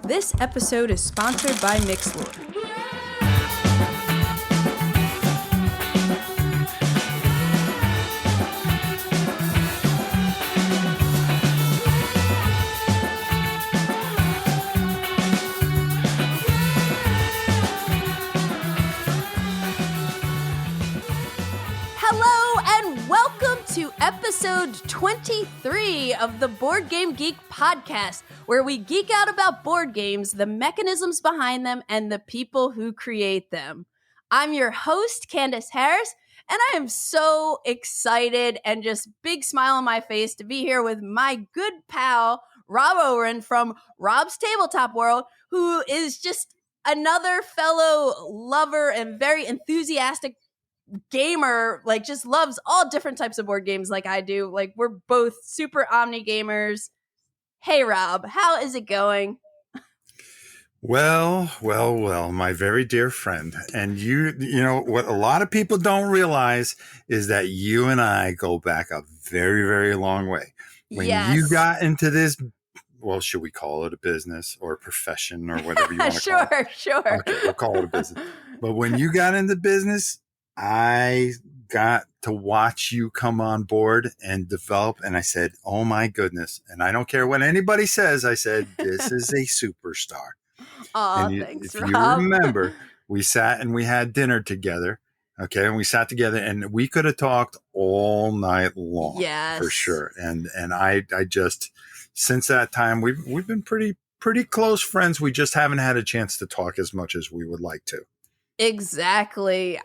This episode is sponsored by Mixlore. To episode 23 of the Board Game Geek podcast, where we geek out about board games, the mechanisms behind them, and the people who create them. I'm your host, Candace Harris, and I am so excited and just big smile on my face to be here with my good pal, Rob Oren from Rob's Tabletop World, who is just another fellow lover and very enthusiastic gamer, like just loves all different types of board games like I do. Like we're both super omni gamers. Hey Rob, how is it going? Well, my very dear friend. And you know what a lot of people don't realize is that you and I go back a very, very long way. When you got into this, well, should we call it a business or a profession or whatever you want to call it? Sure. Okay, we'll call it a business. But when you got into business, I got to watch you come on board and develop. And I said, oh my goodness. And I don't care what anybody says. I said, this is a superstar. Oh, thanks, if Rob. You remember, we sat and we had dinner together. Okay. And we sat together and we could have talked all night long. Yes. For sure. And I just, since that time, we've been pretty close friends. We just haven't had a chance to talk as much as we would like to. Exactly.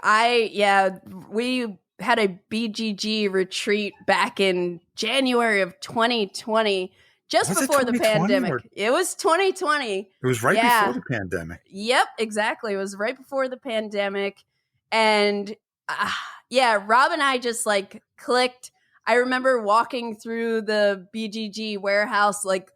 We had a BGG retreat back in January of 2020, just before the pandemic. It was 2020. It was right before the pandemic. Yep, exactly. It was right before the pandemic. And Rob and I just like clicked. I remember walking through the BGG warehouse, like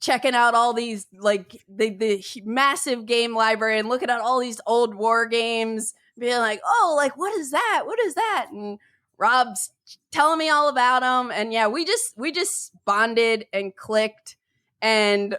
checking out all these, like the massive game library and looking at all these old war games, being like, oh, like, what is that? What is that? And Rob's telling me all about them. And yeah, we just bonded and clicked. And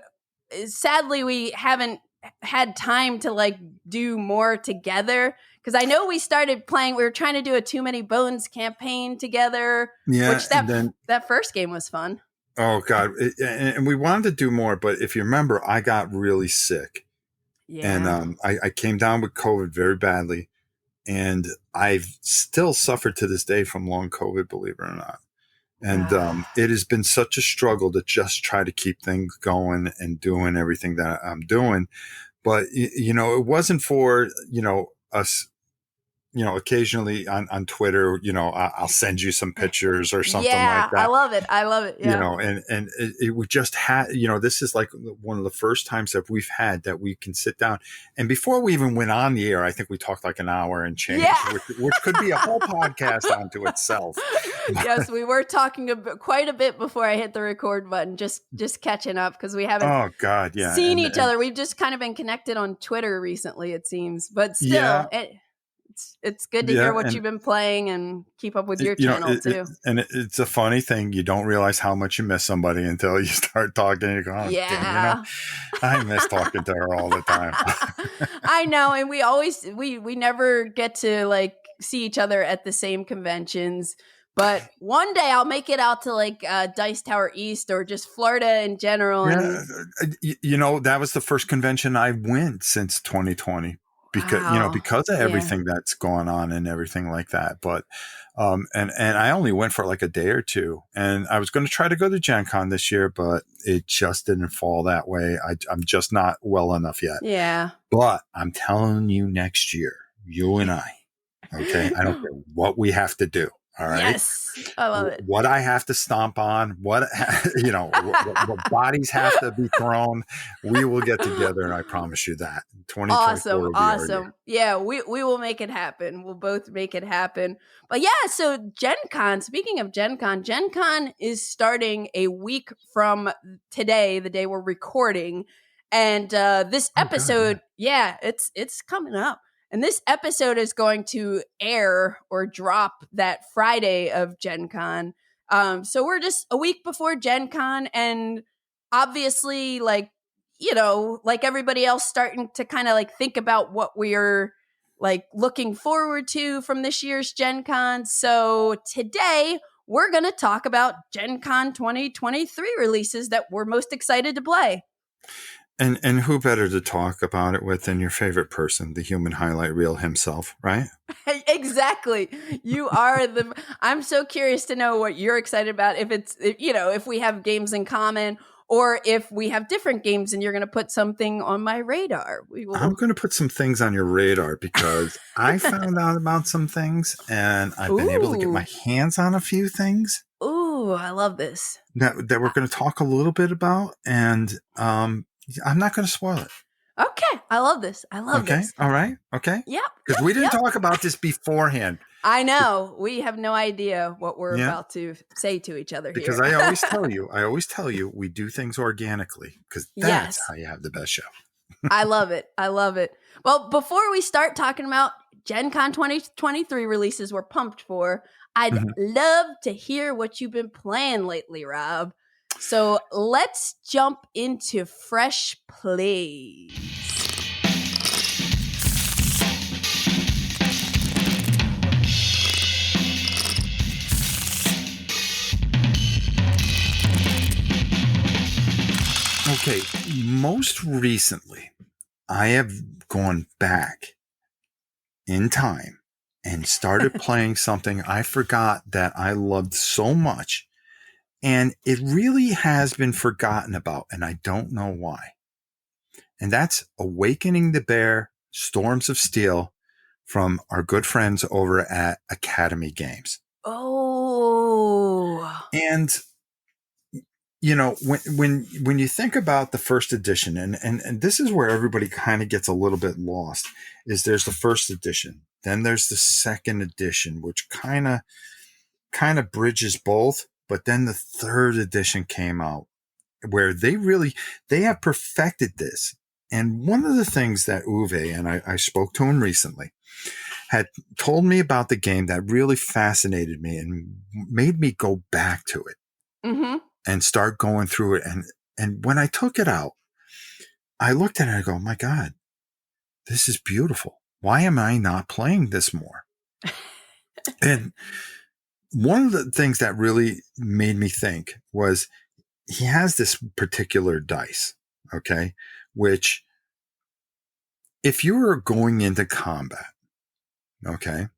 sadly, we haven't had time to like do more together. Because I know we started playing, we were trying to do a Too Many Bones campaign together. Yeah. Which that first game was fun. Oh, God. And we wanted to do more, but if you remember, I got really sick. Yeah. And I came down with COVID very badly. And I've still suffered to this day from long COVID, believe it or not. And it has been such a struggle to just try to keep things going and doing everything that I'm doing. But, it wasn't for, us. Occasionally on Twitter, I'll send you some pictures or something like that. I love it. Yeah. And we just had, this is like one of the first times that we've had that we can sit down. And before we even went on the air, I think we talked like an hour and change, which could be a whole podcast onto itself. Yes, we were talking quite a bit before I hit the record button, just catching up because we haven't seen each other. We've just kind of been connected on Twitter recently, it seems. But still, it's good to hear what you've been playing and keep up with your channel too. It's a funny thing. You don't realize how much you miss somebody until you start talking and you go, damn, I miss talking to her all the time. I know. And we never get to like see each other at the same conventions. But one day I'll make it out to like Dice Tower East or just Florida in general. That was the first convention I went since 2020. Because of everything that's going on and everything like that. But, and I only went for like a day or two, and I was going to try to go to Gen Con this year, but it just didn't fall that way. I'm just not well enough yet. Yeah. But I'm telling you, next year, you and I, okay, I don't care what we have to do. All right. Yes. I love it. What I have to stomp on, what bodies have to be thrown, we will get together. And I promise you that. 2024 Awesome. Yeah, we will make it happen. We'll both make it happen. But yeah, so Gen Con, speaking of Gen Con is starting a week from today, the day we're recording. And this episode, it's coming up. And this episode is going to air or drop that Friday of Gen Con. So we're just a week before Gen Con. And obviously, like, like everybody else, starting to kind of like think about what we're like looking forward to from this year's Gen Con. So today we're going to talk about Gen Con 2023 releases that we're most excited to play. And who better to talk about it with than your favorite person, the human highlight reel himself, right? Exactly. You are I'm so curious to know what you're excited about. If we have games in common, or if we have different games and you're going to put something on my radar. I'm going to put some things on your radar because I found out about some things and I've been able to get my hands on a few things. Ooh, I love this. That we're going to talk a little bit about, and I'm not going to spoil it. Okay. I love this. Okay. All right. Okay. Yep. Because we didn't talk about this beforehand. I know. We have no idea what we're about to say to each other because here. I always tell you, we do things organically because that's how you have the best show. I love it. Well, before we start talking about Gen Con 2023 releases we're pumped for, I'd love to hear what you've been playing lately, Rob. So let's jump into fresh plays. Okay, most recently, I have gone back in time and started playing something I forgot that I loved so much. And it really has been forgotten about, and I don't know why. And that's Awakening the Bear, Storms of Steel from our good friends over at Academy Games. Oh. And when you think about the first edition, and this is where everybody kind of gets a little bit lost, is there's the first edition, then there's the second edition, which kind of bridges both, but then the third edition came out where they have perfected this. And one of the things that Uwe, and I spoke to him recently, had told me about the game that really fascinated me and made me go back to it. Mm-hmm. And start going through it. And when I took it out, I looked at it and I go, oh my God, this is beautiful. Why am I not playing this more? And one of the things that really made me think was he has this particular dice, okay, which if you were going into combat, okay,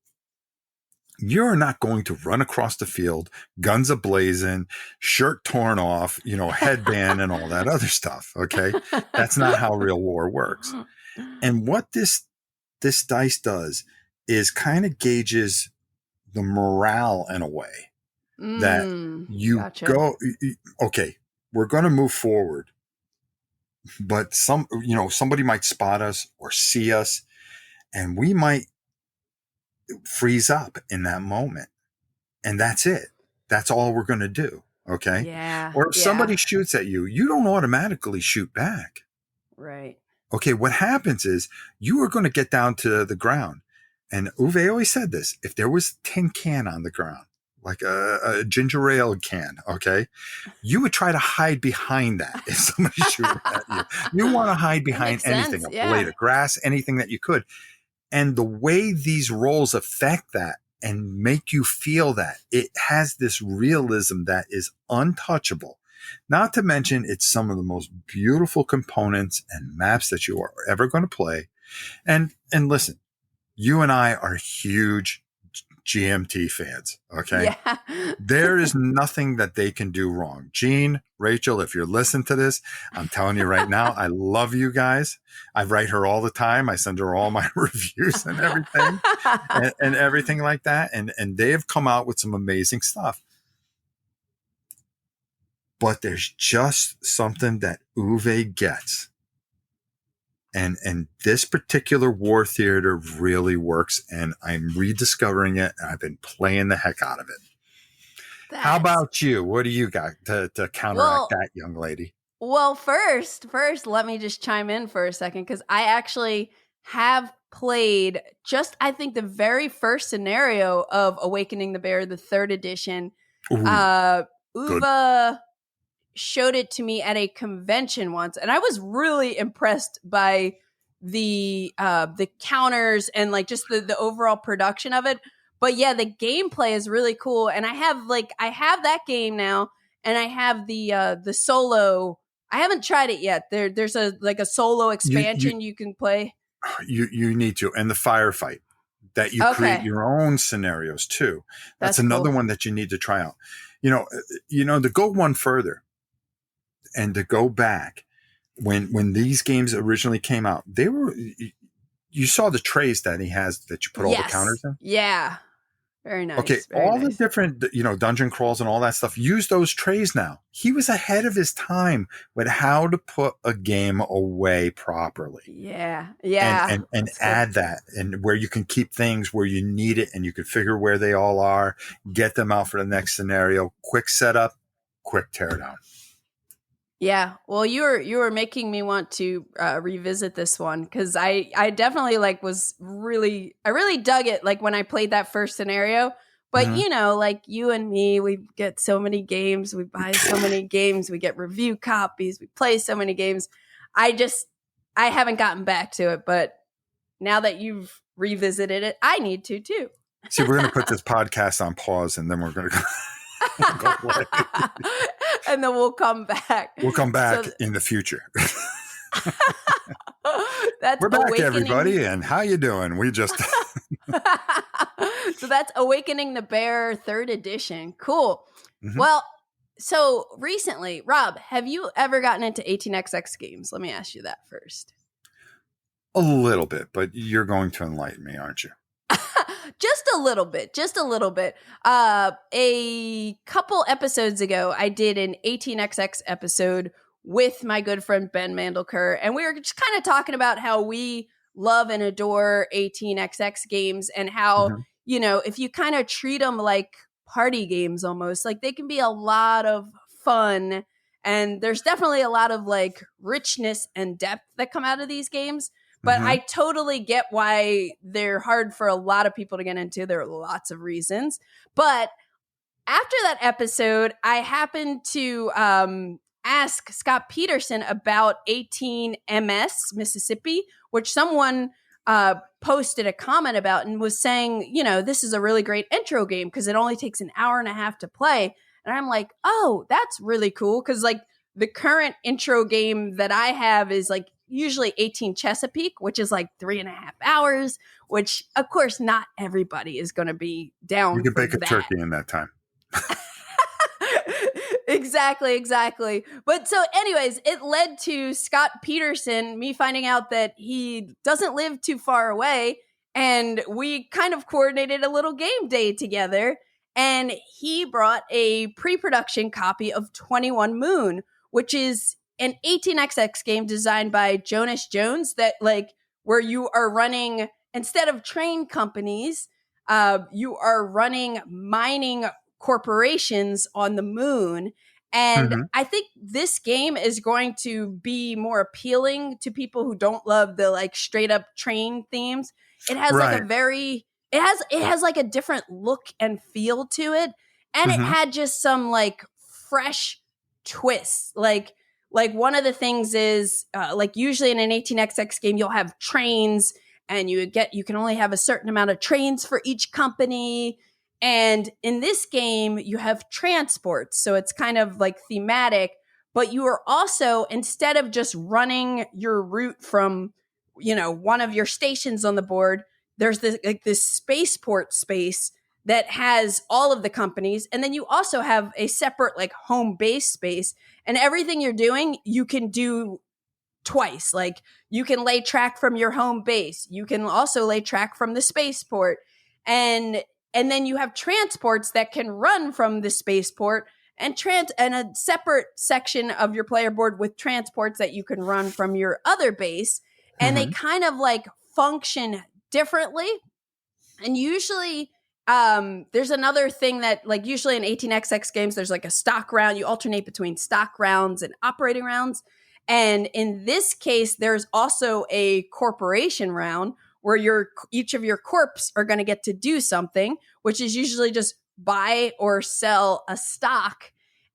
you're not going to run across the field, guns a-blazing, shirt torn off, headband and all that other stuff. Okay. That's not how real war works. And what this dice does is kind of gauges the morale in a way that you go, okay, we're going to move forward, but somebody might spot us or see us and we might freeze up in that moment. And that's it. That's all we're going to do. Okay. Yeah. Or if somebody shoots at you, you don't automatically shoot back. Right. Okay. What happens is you are going to get down to the ground. And Uwe always said this, if there was a tin can on the ground, like a ginger ale can, okay, you would try to hide behind that if somebody shooting at you. You want to hide behind anything, a blade of grass, anything that you could. And the way these rolls affect that and make you feel that, it has this realism that is untouchable. Not to mention, it's some of the most beautiful components and maps that you are ever going to play. And listen, you and I are huge GMT fans, okay? Yeah. There is nothing that they can do wrong. Jean, Rachel, if you're listening to this, I'm telling you right now, I love you guys. I write her all the time. I send her all my reviews and everything and everything like that. And they have come out with some amazing stuff. But there's just something that Uwe gets. And this particular war theater really works, and I'm rediscovering it, and I've been playing the heck out of it. How about you? What do you got to counteract that, young lady? Well, first, let me just chime in for a second, because I actually have played I think the very first scenario of Awakening the Bear, the third edition. Ooh, Uwe showed it to me at a convention once, and I was really impressed by the counters and like just the overall production of it. But yeah, the gameplay is really cool, and I have that game now, and I have the solo. I haven't tried it yet. There's a solo expansion you can play. You need to, and the firefight that you create your own scenarios too. That's another one that you need to try out. To go one further and to go back when these games originally came out, you saw the trays that he has that you put all the counters in. Yeah. Very nice. Okay, the different, dungeon crawls and all that stuff, use those trays now. He was ahead of his time with how to put a game away properly. Yeah. And add that, and where you can keep things where you need it, and you can figure where they all are, get them out for the next scenario. Quick setup, quick teardown. Yeah, well, you were making me want to revisit this one, because I definitely I really dug it like when I played that first scenario. But like you and me, we get so many games, we buy so many games, we get review copies, we play so many games. I haven't gotten back to it, but now that you've revisited it, I need to too. See, we're going to put this podcast on pause, and then we're going to go. And then we'll come back. We'll come back in the future. We're back, everybody, and how you doing? We just So that's Awakening the Bear 3rd edition. Cool. Mm-hmm. Well, so recently, Rob, have you ever gotten into 18xx games? Let me ask you that first. A little bit, but you're going to enlighten me, aren't you? Just a little bit. A couple episodes ago, I did an 18xx episode with my good friend Ben Mandelker, and we were just kind of talking about how we love and adore 18xx games, and how, if you kind of treat them like party games almost, like they can be a lot of fun, and there's definitely a lot of like richness and depth that come out of these games. But I totally get why they're hard for a lot of people to get into. There are lots of reasons. But after that episode, I happened to ask Scott Peterson about 18MS Mississippi, which someone posted a comment about and was saying, this is a really great intro game because it only takes an hour and a half to play. And I'm like, oh, that's really cool. Because like the current intro game that I have is like usually 18 Chesapeake, which is like 3.5 hours, which of course not everybody is going to be down. You can bake a turkey in that time. Exactly. But so anyways, it led to Scott Peterson, me finding out that he doesn't live too far away, and we kind of coordinated a little game day together, and he brought a pre-production copy of 21 Moon, which is an 18xx game designed by Jonas Jones that where you are running, instead of train companies, you are running mining corporations on the moon. And I think this game is going to be more appealing to people who don't love the straight up train themes. It has it has like a different look and feel to it. And it had just some fresh twists. Like one of the things is usually in an 18xx game, you'll have trains and you can only have a certain amount of trains for each company. And in this game, you have transports. So it's kind of thematic, but you are also, instead of just running your route from, one of your stations on the board, there's this spaceport space that has all of the companies. And then you also have a separate home base space, and everything you're doing, you can do twice. You can lay track from your home base. You can also lay track from the spaceport. And then you have transports that can run from the spaceport, and a separate section of your player board with transports that you can run from your other base. And they kind of function differently. And usually there's another thing that usually in 18xx games, there's a stock round. You alternate between stock rounds and operating rounds. And in this case, there's also a corporation round where each of your corps are going to get to do something, which is usually just buy or sell a stock.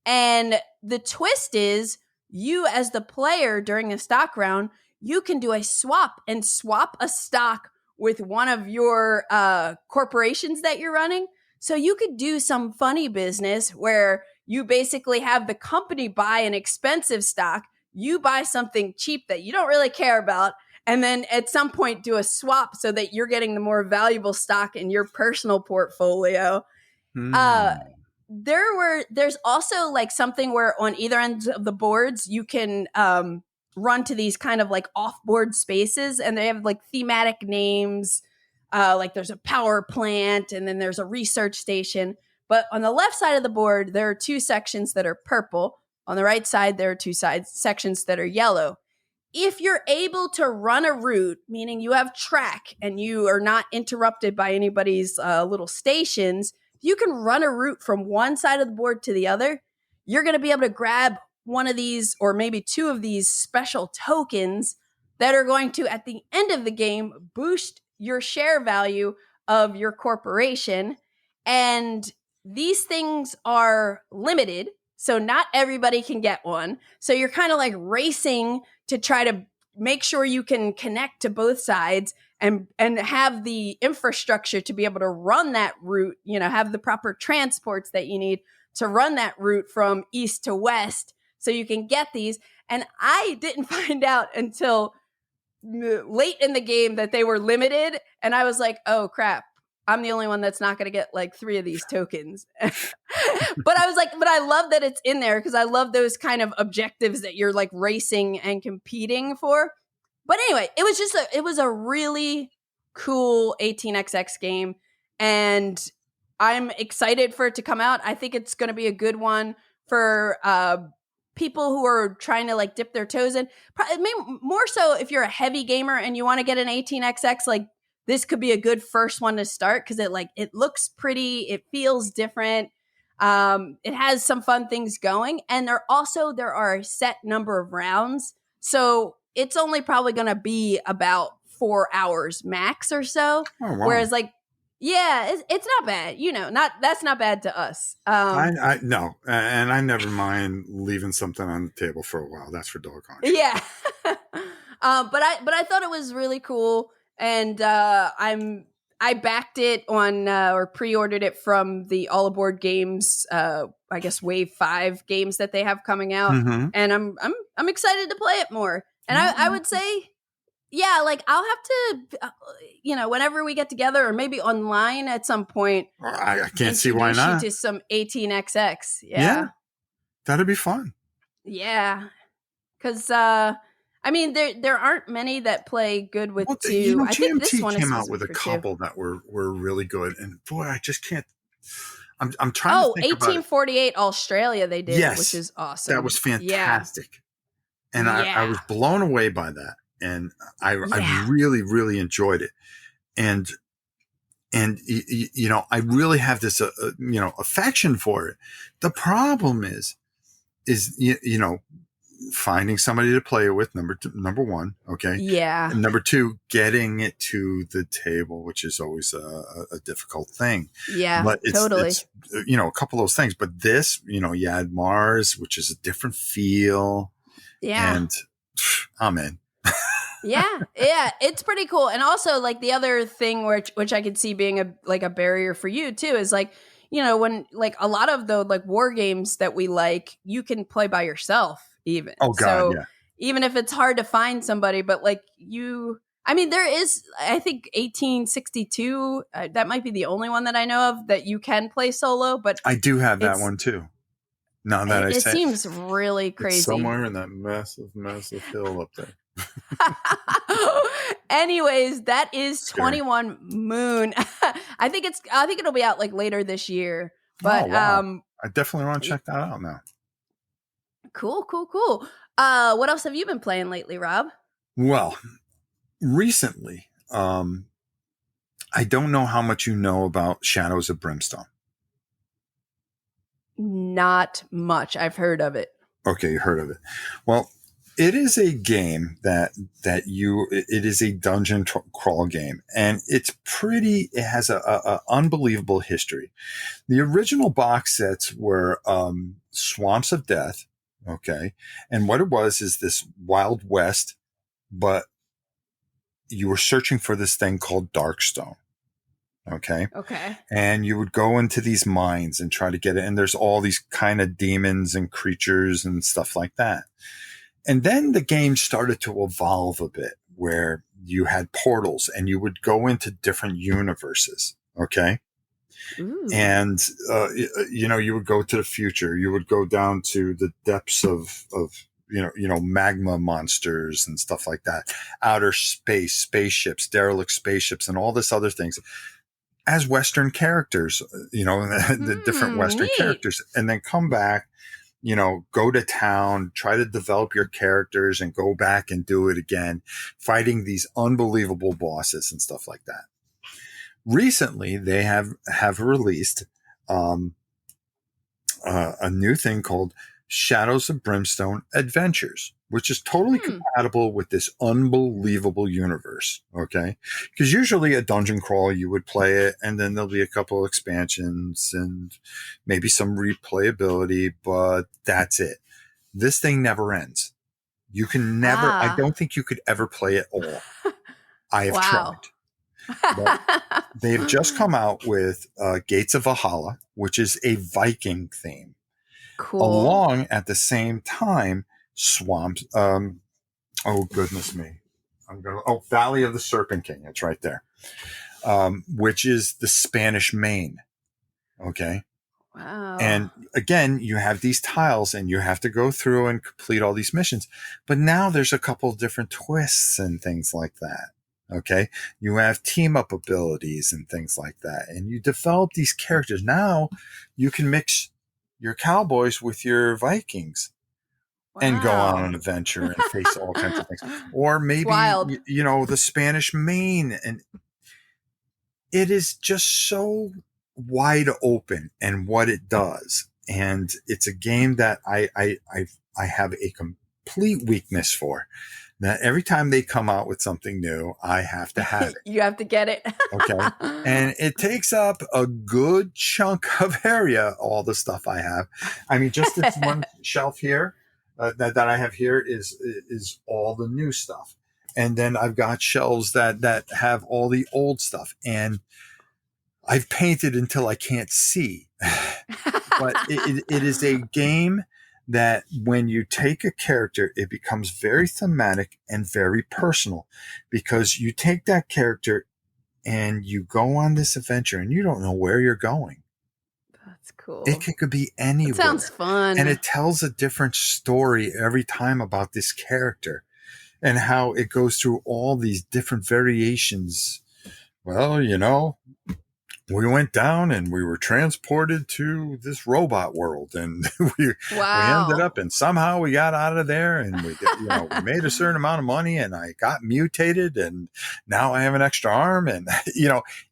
And the twist is you as the player during a stock round, you can do a swap and swap a stock with one of your corporations that you're running. So you could do some funny business where you basically have the company buy an expensive stock, you buy something cheap that you don't really care about, and then at some point do a swap so that you're getting the more valuable stock in your personal portfolio. There's also like something where on either end of the boards you can run to these kind of like off-board spaces, and they have like thematic names. Like there's a power plant, and then there's a research station. But on the left side of the board, there are two sections that are purple. On the right side, there are two sections that are yellow. If you're able to run a route, meaning you have track and you are not interrupted by anybody's little stations, you can run a route from one side of the board to the other. You're going to be able to grab one of these or maybe two of these special tokens that are going to, at the end of the game, boost your share value of your corporation. And these things are limited, so not everybody can get one. So you're kind of like racing to try to make sure you can connect to both sides and have the infrastructure to be able to run that route, have the proper transports that you need to run that route from east to west so you can get these. And I didn't find out until late in the game that they were limited. And I was like, oh crap, I'm the only one that's not going to get like 3 of these tokens. But I was like, but I love that it's in there because I love those kind of objectives that you're like racing and competing for. But anyway, it was a really cool 18xx game, and I'm excited for it to come out. I think it's going to be a good one for people who are trying to like dip their toes in. Maybe more so if you're a heavy gamer and you want to get an 18xx, like this could be a good first one to start because it looks pretty, it feels different. It has some fun things going, and there are a set number of rounds, so it's only probably going to be about 4 hours max or so. Oh, wow. Whereas like, yeah, it's not bad. That's not bad to us. I no, and I never mind leaving something on the table for a while. That's for doggone. Yeah. But I thought it was really cool, and I backed it on or pre-ordered it from the All Aboard Games, I guess Wave 5 games that they have coming out, and I'm excited to play it more. And I would say, yeah, like I'll have to, whenever we get together or maybe online at some point. I can't see why not. You to some 18xx. Yeah, that'd be fun. Yeah, because there aren't many that play good with two. I think this one came out with a couple that were really good, and boy, I just can't. I'm trying to think 1848 Australia they did, which is awesome. That was fantastic, and I was blown away by that, and I really really enjoyed it, and I really have this affection for it. The problem is finding somebody to play it with, number one, okay? Yeah. And number two, getting it to the table, which is always a difficult thing. Yeah, but totally. It's, a couple of those things. But this, you had Mars, which is a different feel. Yeah. And I'm in. Yeah, it's pretty cool. And also, like, the other thing which I could see being a barrier for you, too, is, like, when, like, a lot of the, like, war games that we like, you can play by yourself. Even. Oh God, yeah. Even if it's hard to find somebody, but like there is, I think 1862, that might be the only one that I know of that you can play solo, but I do have that one too. Now that I say it seems really crazy. It's somewhere in that massive hill up there. Anyways, that is 21 Moon. I think it'll be out like later this year, but wow. I definitely want to check that out now. Cool. What else have you been playing lately, Rob? Well, recently, I don't know how much you know about Shadows of Brimstone. Not much. I've heard of it. Okay, you heard of it. Well, It is a game it is a dungeon crawl game, and it has a unbelievable history. The original box sets were Swamps of Death. Okay. And what it was is this Wild West, but you were searching for this thing called Darkstone. Okay. Okay. And you would go into these mines and try to get it. And there's all these kind of demons and creatures and stuff like that. And then the game started to evolve a bit, where you had portals and you would go into different universes. Okay. Ooh. And, you would go to the future. You would go down to the depths of magma monsters and stuff like that, outer space, spaceships, derelict spaceships, and all this other things as Western characters, the different Western characters, and then come back, go to town, try to develop your characters and go back and do it again, fighting these unbelievable bosses and stuff like that. Recently, they have released a new thing called Shadows of Brimstone Adventures, which is totally compatible with this unbelievable universe. Okay. Because usually a dungeon crawl, you would play it and then there'll be a couple of expansions and maybe some replayability, but that's it. This thing never ends. You can never, I don't think you could ever play it all. I have tried. But they've just come out with Gates of Valhalla, which is a Viking theme. Cool. Along at the same time, Swamps. Oh goodness me! Valley of the Serpent King. It's right there, which is the Spanish Main. Okay. Wow. And again, you have these tiles, and you have to go through and complete all these missions. But now there's a couple of different twists and things like that. Okay. You have team up abilities and things like that, and you develop these characters. Now you can mix your cowboys with your Vikings and go on an adventure and face all kinds of things. Or maybe, the Spanish Main. And it is just so wide open and what it does. And it's a game that I have a complete weakness for. That every time they come out with something new, I have to have it. You have to get it. Okay. And it takes up a good chunk of area, all the stuff I have. I mean, just this one shelf here that I have here is all the new stuff. And then I've got shelves that have all the old stuff. And I've painted until I can't see. But it is a game that when you take a character, it becomes very thematic and very personal, because you take that character and you go on this adventure and you don't know where you're going. That's cool. It could be anywhere. That sounds fun. And it tells a different story every time about this character and how it goes through all these different variations. Well, we went down and we were transported to this robot world, and we ended up, and somehow we got out of there, and we made a certain amount of money, and I got mutated, and now I have an extra arm, and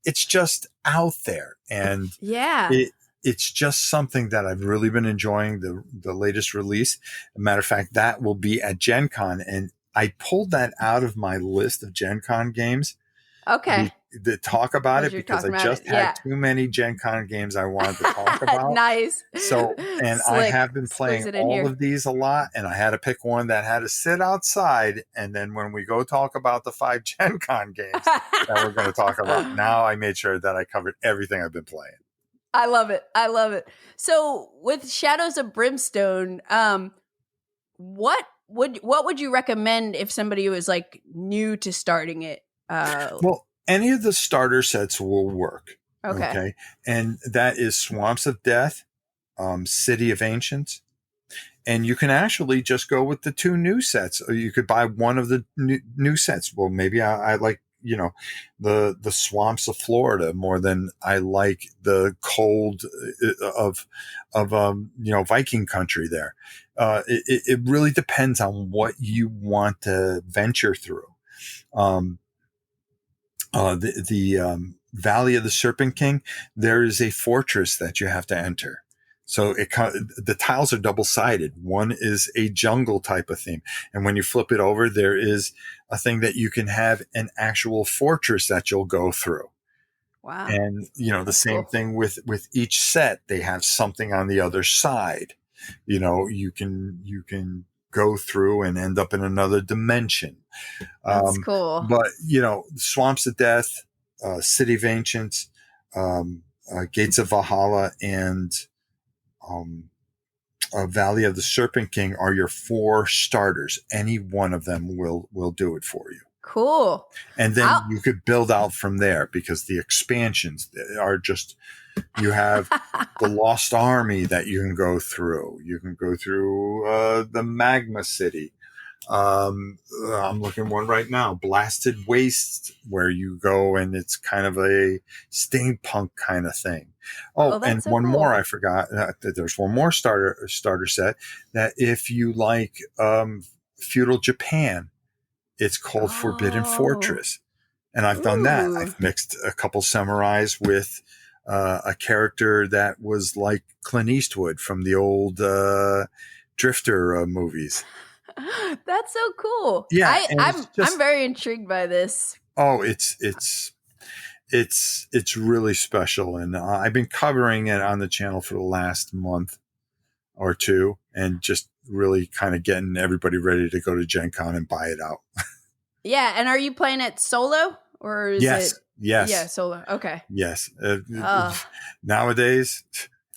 it's just out there, and it's just something that I've really been enjoying. The latest release, as a matter of fact, that will be at Gen Con, and I pulled that out of my list of Gen Con games. Okay. To talk about it, because I just had too many Gen Con games I wanted to talk about. Nice. So, and I have been playing all of these a lot, and I had to pick one that had to sit outside. And then when we go talk about the 5 Gen Con games that we're going to talk about, now I made sure that I covered everything I've been playing. I love it. So with Shadows of Brimstone, what would you recommend if somebody was like new to starting it? Well, any of the starter sets will work. Okay. And that is Swamps of Death, City of Ancients. And you can actually just go with the 2 new sets, or you could buy one of the new sets. Well, maybe I like, the swamps of Florida more than I like the cold of Viking country there. It really depends on what you want to venture through. The Valley of the Serpent King, there is a fortress that you have to enter So the tiles are double-sided. One is a jungle type of theme. And when you flip it over, there is a thing that you can have an actual fortress that you'll go through. Wow. And, the That's same cool. thing with each set, they have something on the other side. You can go through and end up in another dimension. That's cool. But, Swamps of Death, City of Ancients, Gates of Valhalla, and Valley of the Serpent King are your 4 starters. Any one of them will do it for you. Cool. And then you could build out from there, because the expansions are just, you have the Lost Army that you can go through. You can go through the Magma City. I'm looking one right now, Blasted Waste, where you go and it's kind of a steampunk kind of thing. Oh, and so one cool. more I forgot. There's one more starter set that if you like feudal Japan, it's called Forbidden Fortress. And I've done that. I've mixed a couple samurais with a character that was like Clint Eastwood from the old Drifter movies. That's so cool. Yeah, I'm very intrigued by this. Oh, it's really special, and I've been covering it on the channel for the last month or two, and just really kind of getting everybody ready to go to Gen Con and buy it out. Yeah, and are you playing it solo, or is it? Yes. Yeah, solo. Okay. Yes. Nowadays,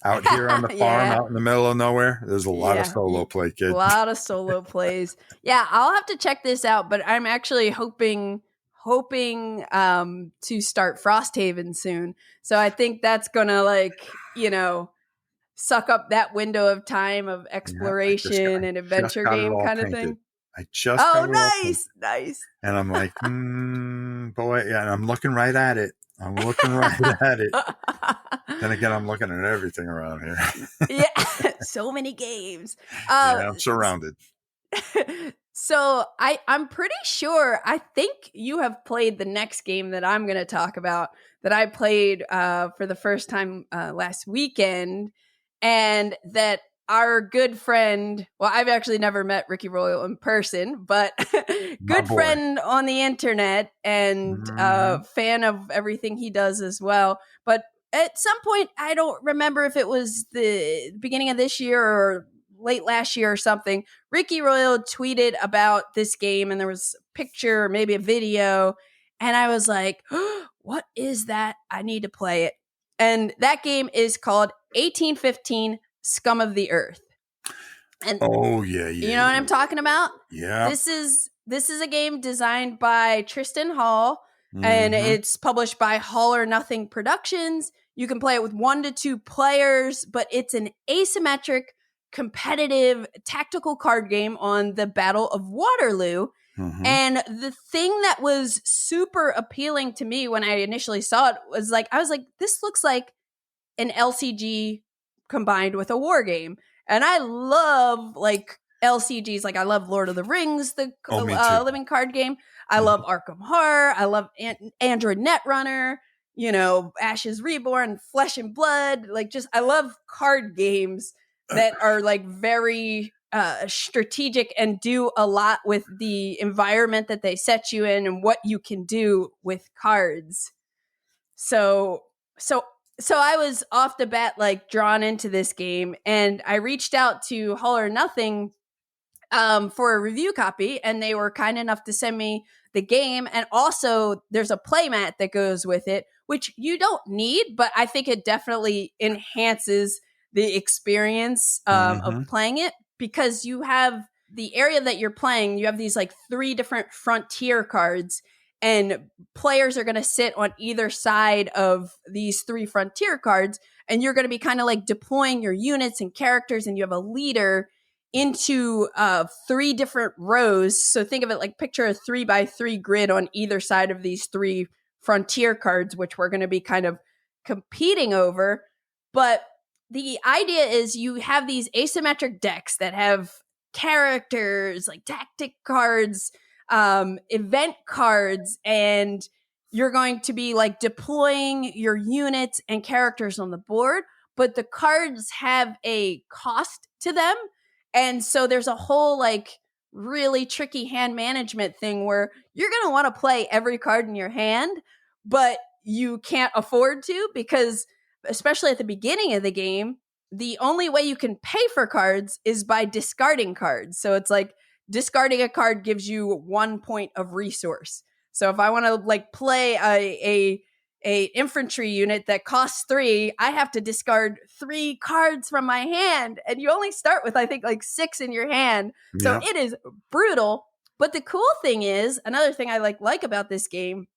out here on the farm, out in the middle of nowhere, there's a lot of solo play, kid. A lot of solo plays. Yeah, I'll have to check this out, but I'm actually hoping to start Frosthaven soon. So I think that's gonna suck up that window of time of exploration and adventure game kind of thing. I just nice. And I'm like, boy, yeah, and I'm looking right at it. Then again, I'm looking at everything around here. Yeah, so many games. Yeah, I'm surrounded. So I'm pretty sure, I think you have played the next game that I'm going to talk about, that I played for the first time last weekend, and that our good friend, well, I've actually never met Ricky Royal in person, but good friend on the internet and fan of everything he does as well. But at some point, I don't remember if it was the beginning of this year or late last year or something, Ricky Royal tweeted about this game, and there was a picture or maybe a video, and I was like, what is that? I need to play it. And that game is called 1815 Scum of the Earth. And you know what I'm talking about? Yeah. This is a game designed by Tristan Hall, and it's published by Hall or Nothing Productions. You can play it with 1 to 2 players, but it's an asymmetric, competitive, tactical card game on the Battle of Waterloo. And the thing that was super appealing to me when I initially saw it was I was like, this looks like an LCG combined with a war game. And I love LCGs. I love Lord of the Rings, the living card game. I love Arkham Horror. I love Android Netrunner, Ashes Reborn, Flesh and Blood. I love card games that are very strategic and do a lot with the environment that they set you in and what you can do with cards. So I was off the bat drawn into this game, and I reached out to Hall or Nothing for a review copy, and they were kind enough to send me the game, and also there's a playmat that goes with it, which you don't need, but I think it definitely enhances the experience of playing it, because you have the area that you're playing, you have these 3 different frontier cards, and players are going to sit on either side of these 3 frontier cards, and you're going to be kind of deploying your units and characters, and you have a leader into 3 different rows. So think of it picture a 3x3 grid on either side of these 3 frontier cards, which we're going to be kind of competing over. But the idea is you have these asymmetric decks that have characters, tactic cards, event cards, and you're going to be deploying your units and characters on the board. but the cards have a cost to them. And so there's a whole like really tricky hand management thing where you're going to want to play every card in your hand, but you can't afford to, because especially at the beginning of the game, the only way you can pay for cards is by discarding cards. So it's like discarding a card gives you 1 point of resource. So if I want to like play a infantry unit that costs 3, I have to discard 3 cards from my hand, and you only start with I think like 6 in your hand. So Yeah. it is brutal. But the cool thing is, another thing I like about this game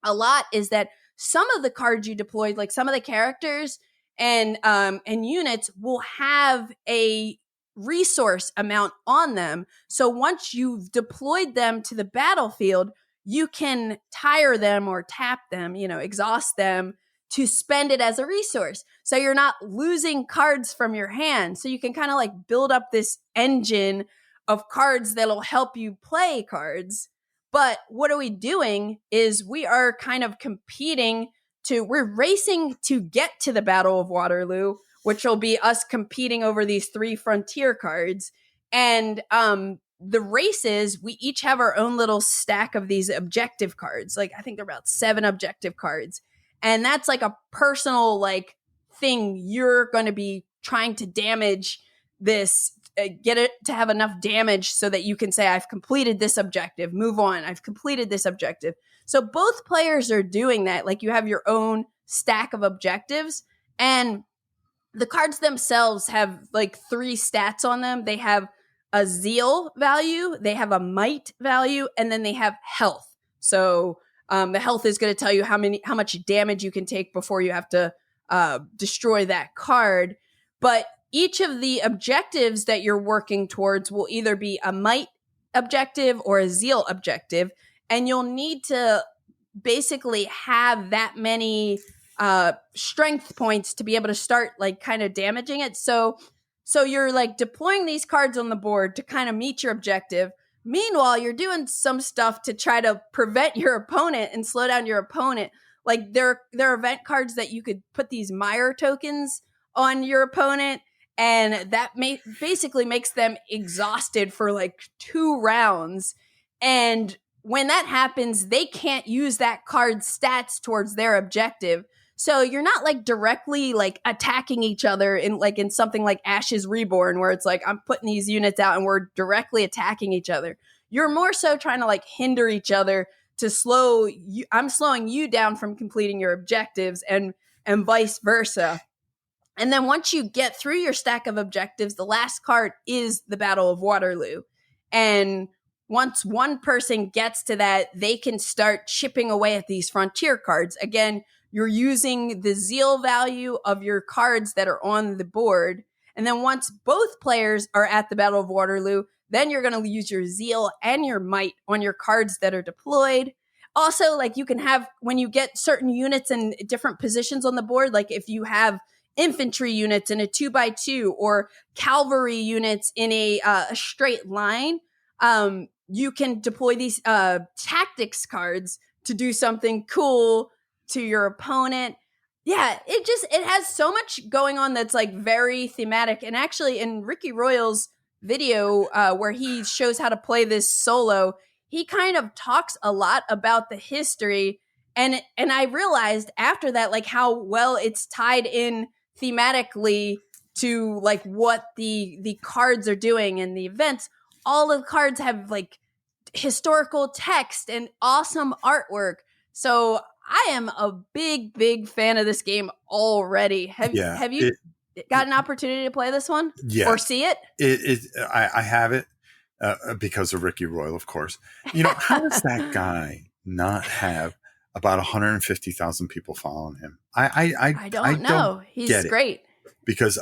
a lot is that some of the cards you deployed, like some of the characters and units, will have a resource amount on them. So once you've deployed them to the battlefield, you can tire them or tap them, exhaust them to spend it as a resource. So you're not losing cards from your hand. So you can kind of like build up this engine of cards that'll help you play cards. But what are we doing is we are kind of we're racing to get to the Battle of Waterloo, which will be us competing over these 3 frontier cards. And the races, we each have our own little stack of these objective cards. Like I think they're about 7 objective cards. And that's like a personal like thing you're going to be trying to damage this, get it to have enough damage so that you can say, I've completed this objective, move on. I've completed this objective. So both players are doing that. Like you have your own stack of objectives, and the cards themselves have like 3 stats on them. They have a zeal value, they have a might value, and then they have health. So the health is going to tell you how much damage you can take before you have to destroy that card. But each of the objectives that you're working towards will either be a might objective or a zeal objective, and you'll need to basically have that many strength points to be able to start like kind of damaging it. So you're like deploying these cards on the board to kind of meet your objective. Meanwhile, you're doing some stuff to try to prevent your opponent and slow down your opponent. Like there are event cards that you could put these mire tokens on your opponent, and that basically makes them exhausted for like 2 rounds. And when that happens, they can't use that card's stats towards their objective. So you're not like directly like attacking each other in something like Ashes Reborn, where it's like I'm putting these units out and we're directly attacking each other. You're more so trying to like hinder each other to slow you. I'm slowing you down from completing your objectives, and vice versa. And then once you get through your stack of objectives, the last card is the Battle of Waterloo. And once one person gets to that, they can start chipping away at these frontier cards. Again, you're using the zeal value of your cards that are on the board. And then once both players are at the Battle of Waterloo, then you're going to use your zeal and your might on your cards that are deployed. Also, like you can have, when you get certain units in different positions on the board, like if you have infantry units in a 2x2 or cavalry units in a straight line, you can deploy these tactics cards to do something cool to your opponent. Yeah, it has so much going on that's like very thematic. And actually in Ricky Royale's video where he shows how to play this solo, he kind of talks a lot about the history. And I realized after that, like how well it's tied in thematically to like what the cards are doing and the events. All of the cards have like historical text and awesome artwork. So I am a big fan of this game already. Have you got an opportunity to play this one? Yeah. Or see it? I have it because of Ricky Royale, of course. How does that guy not have about 150,000 people following him? I don't know. He's great. Because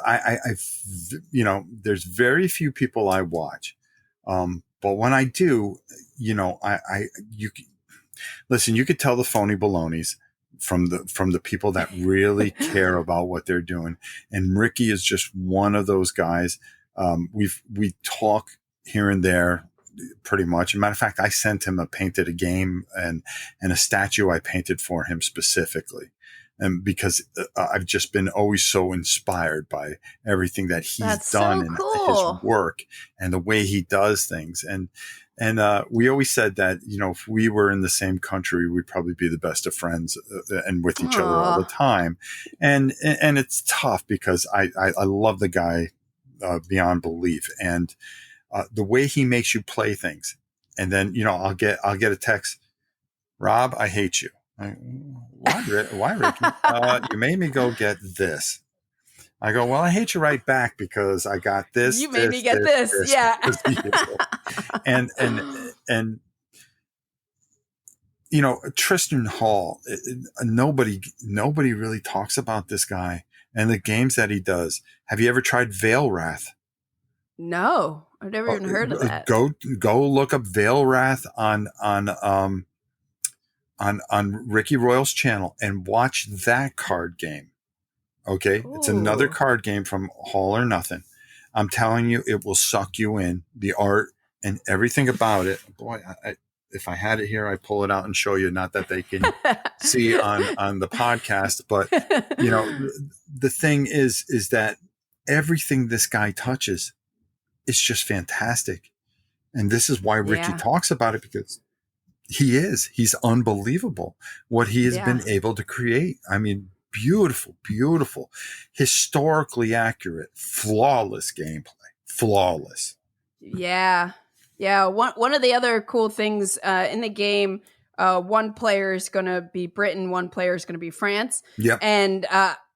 there's very few people I watch. But when I do, you could tell the phony balonies from the people that really care about what they're doing. And Ricky is just one of those guys. We talk here and there pretty much. As a matter of fact, I sent him a game and a statue I painted for him specifically. And because I've just been always so inspired by everything that he's done so and cool. his work and the way he does things. And we always said that, if we were in the same country, we'd probably be the best of friends and with each other all the time. And it's tough because I love the guy beyond belief. And the way he makes you play things. And then, I'll get a text, Rob, I hate you. Why, Ricky? You made me go get this. I go, well, I hate you right back because I got this. You made me get this. Yeah. and Tristan Hall, nobody really talks about this guy and the games that he does. Have you ever tried Veilwraith? No, I've never even heard of that. Go look up Veilwraith on Ricky Royal's channel and watch that card game. Okay. Ooh. It's another card game from All or Nothing. I'm telling you, it will suck you in. The art and everything about it. Boy, if I had it here, I'd pull it out and show you. Not that they can see on the podcast, but the thing is that everything this guy touches is just fantastic. And this is why Ricky talks about it, because he's unbelievable what he has been able to create. I mean, beautiful, historically accurate, flawless gameplay, flawless. Yeah. One of the other cool things in the game, one player is going to be Britain, one player is going to be France. Yep. And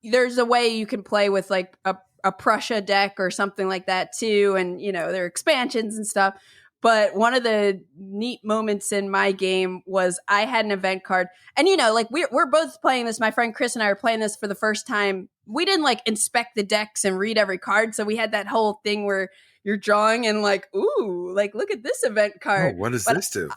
there's a way you can play with like a Prussia deck or something like that too. And, there are expansions and stuff. But one of the neat moments in my game was I had an event card. And, we're both playing this. My friend Chris and I are playing this for the first time. We didn't inspect the decks and read every card. So we had that whole thing where you're drawing and ooh, look at this event card. Oh, what does this do?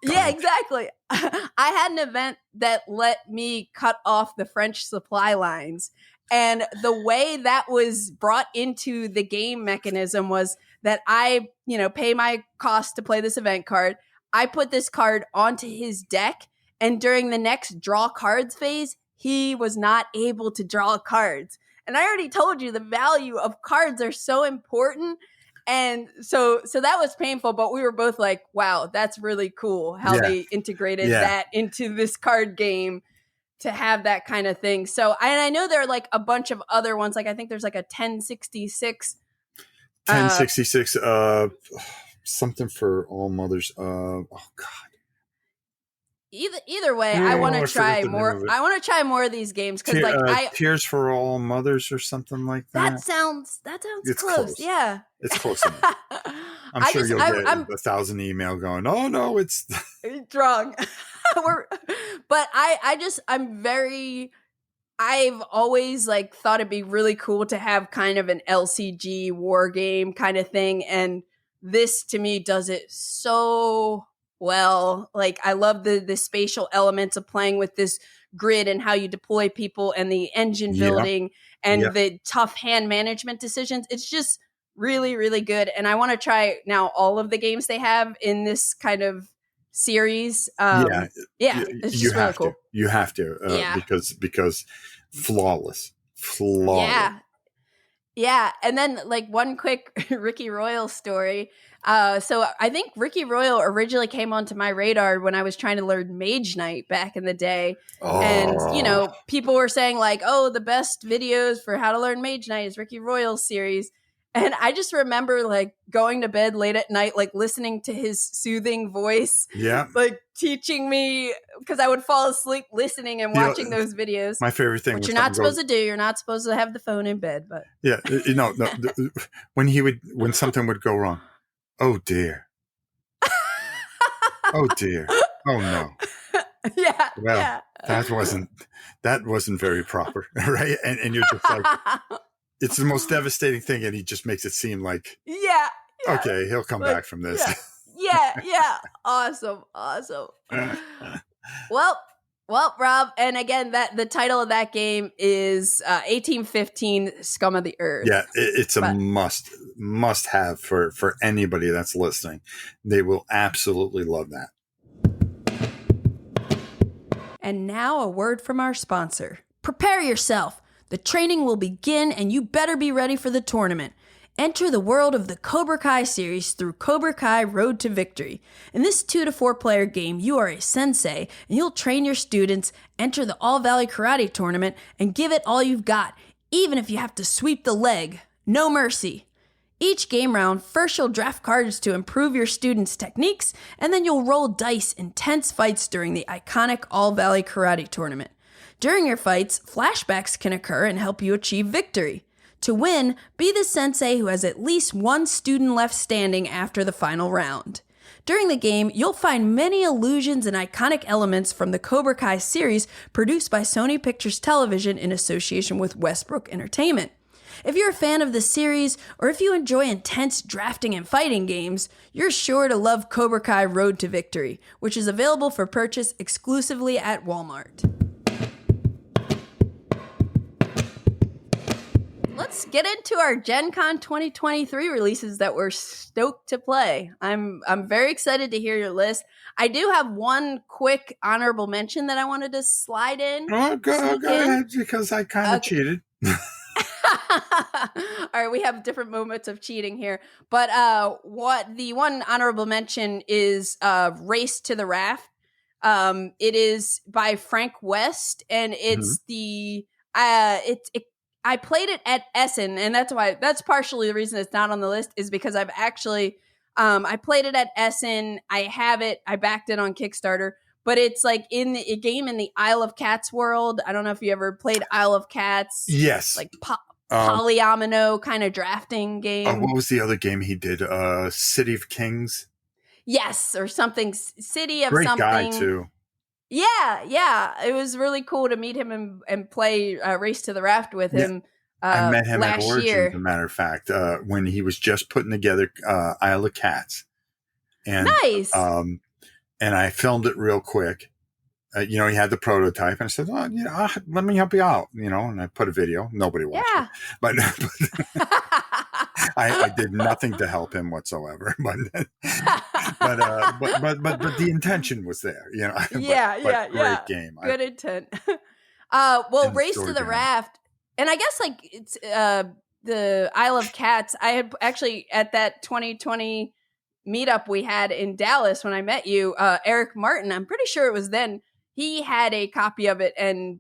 Yeah, exactly. I had an event that let me cut off the French supply lines. And the way that was brought into the game mechanism was that I, pay my cost to play this event card. I put this card onto his deck, and during the next draw cards phase, he was not able to draw cards. And I already told you the value of cards are so important. And so that was painful, but we were both like, wow, that's really cool how they integrated that into this card game to have that kind of thing. So, and I know there are a bunch of other ones. I think there's a 1066. 1066, something for all mothers. Oh God. Either way, I want to try more. I want to try more of these games because Tears for All Mothers or something like that. That sounds close. Yeah, it's close enough. I'm sure you'll get 1,000 email going, oh no, it's wrong. But I've always thought it'd be really cool to have kind of an LCG war game kind of thing. And this to me does it so well. I love the spatial elements of playing with this grid and how you deploy people and the engine building and the tough hand management decisions. It's just really, really good. And I want to try now all of the games they have in this kind of series. It's just really cool. You have to because flawless. Yeah. And then one quick Ricky Royal story. So I think Ricky Royal originally came onto my radar when I was trying to learn Mage Knight back in the day. Oh. And, people were saying the best videos for how to learn Mage Knight is Ricky Royal's series. And I just remember going to bed late at night, listening to his soothing voice, teaching me, because I would fall asleep listening and watching those videos. My favorite thing, which you're not supposed to do. You're not supposed to have the phone in bed, but when something would go wrong, oh dear, oh dear, oh no, that wasn't very proper, right? And you're just it's the most devastating thing, and he just makes it seem like okay, he'll come back from this. Yeah. Awesome. Well, Rob, and again, that the title of that game is 1815 Scum of the Earth. Yeah, it's a must have for anybody that's listening. They will absolutely love that. And now a word from our sponsor. Prepare yourself. The training will begin and you better be ready for the tournament. Enter the world of the Cobra Kai series through Cobra Kai Road to Victory. In this 2 to 4 player game, you are a sensei and you'll train your students, enter the All Valley Karate Tournament, and give it all you've got, even if you have to sweep the leg. No mercy. Each game round, first you'll draft cards to improve your students' techniques, and then you'll roll dice in tense fights during the iconic All Valley Karate Tournament. During your fights, flashbacks can occur and help you achieve victory. To win, be the sensei who has at least one student left standing after the final round. During the game, you'll find many illusions and iconic elements from the Cobra Kai series produced by Sony Pictures Television in association with Westbrook Entertainment. If you're a fan of the series, or if you enjoy intense drafting and fighting games, you're sure to love Cobra Kai Road to Victory, which is available for purchase exclusively at Walmart. Let's get into our Gen Con 2023 releases that we're stoked to play. I'm very excited to hear your list. I do have one quick honorable mention that I wanted to slide in. Oh, go ahead, because I kind of cheated. All right, we have different moments of cheating here. But what the one honorable mention is Race to the Raft. It is by Frank West, and it's I played it at Essen, and that's partially the reason it's not on the list, is because I've actually I played it at Essen. I have it. I backed it on Kickstarter, but it's like in a game in the Isle of Cats world. I don't know if you ever played Isle of Cats. Yes. Like polyomino kind of drafting game. What was the other game he did? City of Kings? Yes, or something. City of Great something. guy, too. Yeah. It was really cool to meet him and play Race to the Raft with him. I met him at Origin, year. as a matter of fact, when he was just putting together Isle of Cats. And, nice. And I filmed it real quick. He had the prototype, and I said, "Well, let me help you out." And I put a video. Nobody watched it, but I did nothing to help him whatsoever. But the intention was there. Great game. Good intent. Race to the Raft, and I guess like it's the Isle of Cats. I had actually at that 2020 meetup we had in Dallas when I met you, Eric Martin. I'm pretty sure it was then. He had a copy of it, and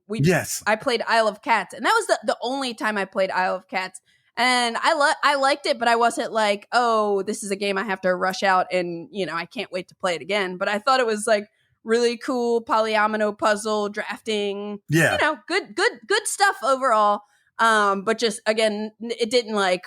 I played Isle of Cats, and that was the only time I played Isle of Cats. And I liked it, but I wasn't like, oh, this is a game I have to rush out and, I can't wait to play it again. But I thought it was like really cool polyomino puzzle drafting. Yeah. Good stuff overall. But just, again, it didn't like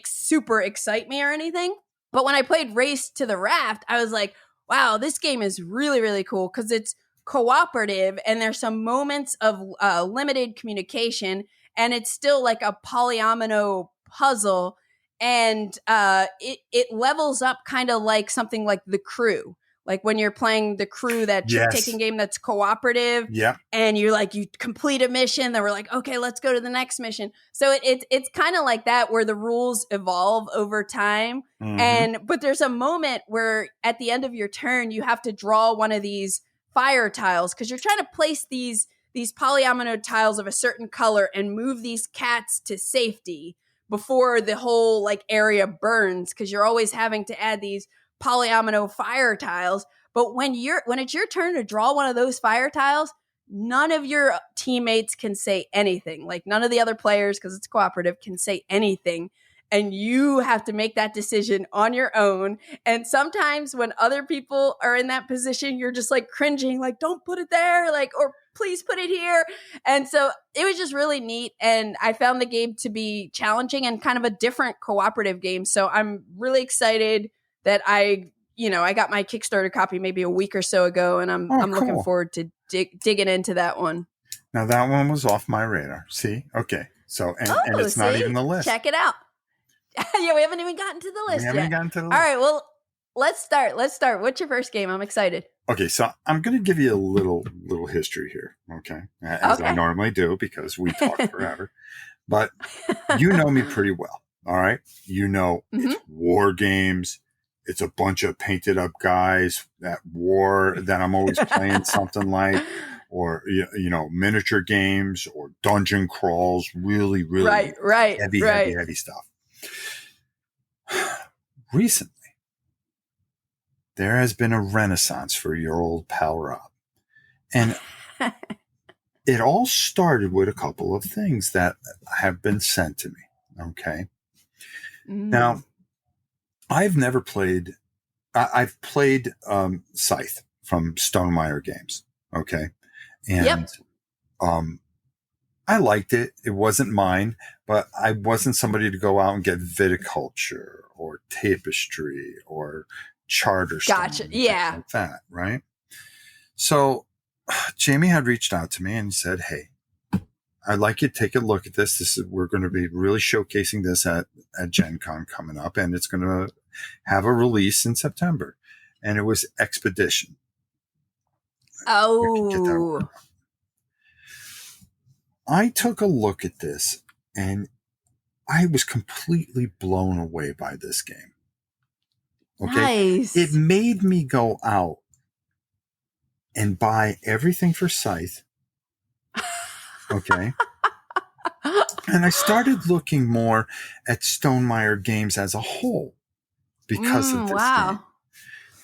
super excite me or anything. But when I played Race to the Raft, I was like, wow, this game is really, really cool because it's cooperative and there's some moments of limited communication, and it's still like a polyomino puzzle, and it levels up kind of like something like The Crew. Like when you're playing The Crew, that trick-taking game that's cooperative, and you complete a mission, then we're like, okay, let's go to the next mission. So it's kind of like that, where the rules evolve over time. But there's a moment where at the end of your turn, you have to draw one of these fire tiles, because you're trying to place these polyomino tiles of a certain color and move these cats to safety before the whole area burns, because you're always having to add these polyomino fire tiles. But when it's your turn to draw one of those fire tiles, none of your teammates can say anything. Like none of the other players, because it's cooperative, can say anything. And you have to make that decision on your own. And sometimes when other people are in that position, you're just cringing, don't put it there, or please put it here. And so it was just really neat. And I found the game to be challenging and kind of a different cooperative game. So I'm really excited that I got my Kickstarter copy maybe a week or so ago, and I'm looking forward to digging into that one. Now that one was off my radar. See? Okay. So, and it's not even the list. Check it out. Yeah, we haven't even gotten to the list yet. All right, well, let's start. What's your first game? I'm excited. Okay, so I'm going to give you a little history here, okay? As I normally do, because we talk forever. But you know me pretty well, all right? It's war games. It's a bunch of painted up guys that I'm always playing something like. or miniature games or dungeon crawls, really, really heavy stuff. Recently, there has been a renaissance for your old pal Rob. And it all started with a couple of things that have been sent to me. Okay. Now, I've never played. I've played Scythe from Stonemaier Games. Okay. And I liked it. It wasn't mine, but I wasn't somebody to go out and get viticulture or tapestry or charter. Gotcha. Yeah. Like that. Right. So Jamie had reached out to me and said, "Hey, I'd like you to take a look at this. We're going to be really showcasing this at Gen Con coming up, and it's going to have a release in September." And it was Expedition. Oh. I took a look at this and I was completely blown away by this game. Okay. Nice. It made me go out and buy everything for Scythe. Okay. And I started looking more at Stonemaier Games as a whole because of this game.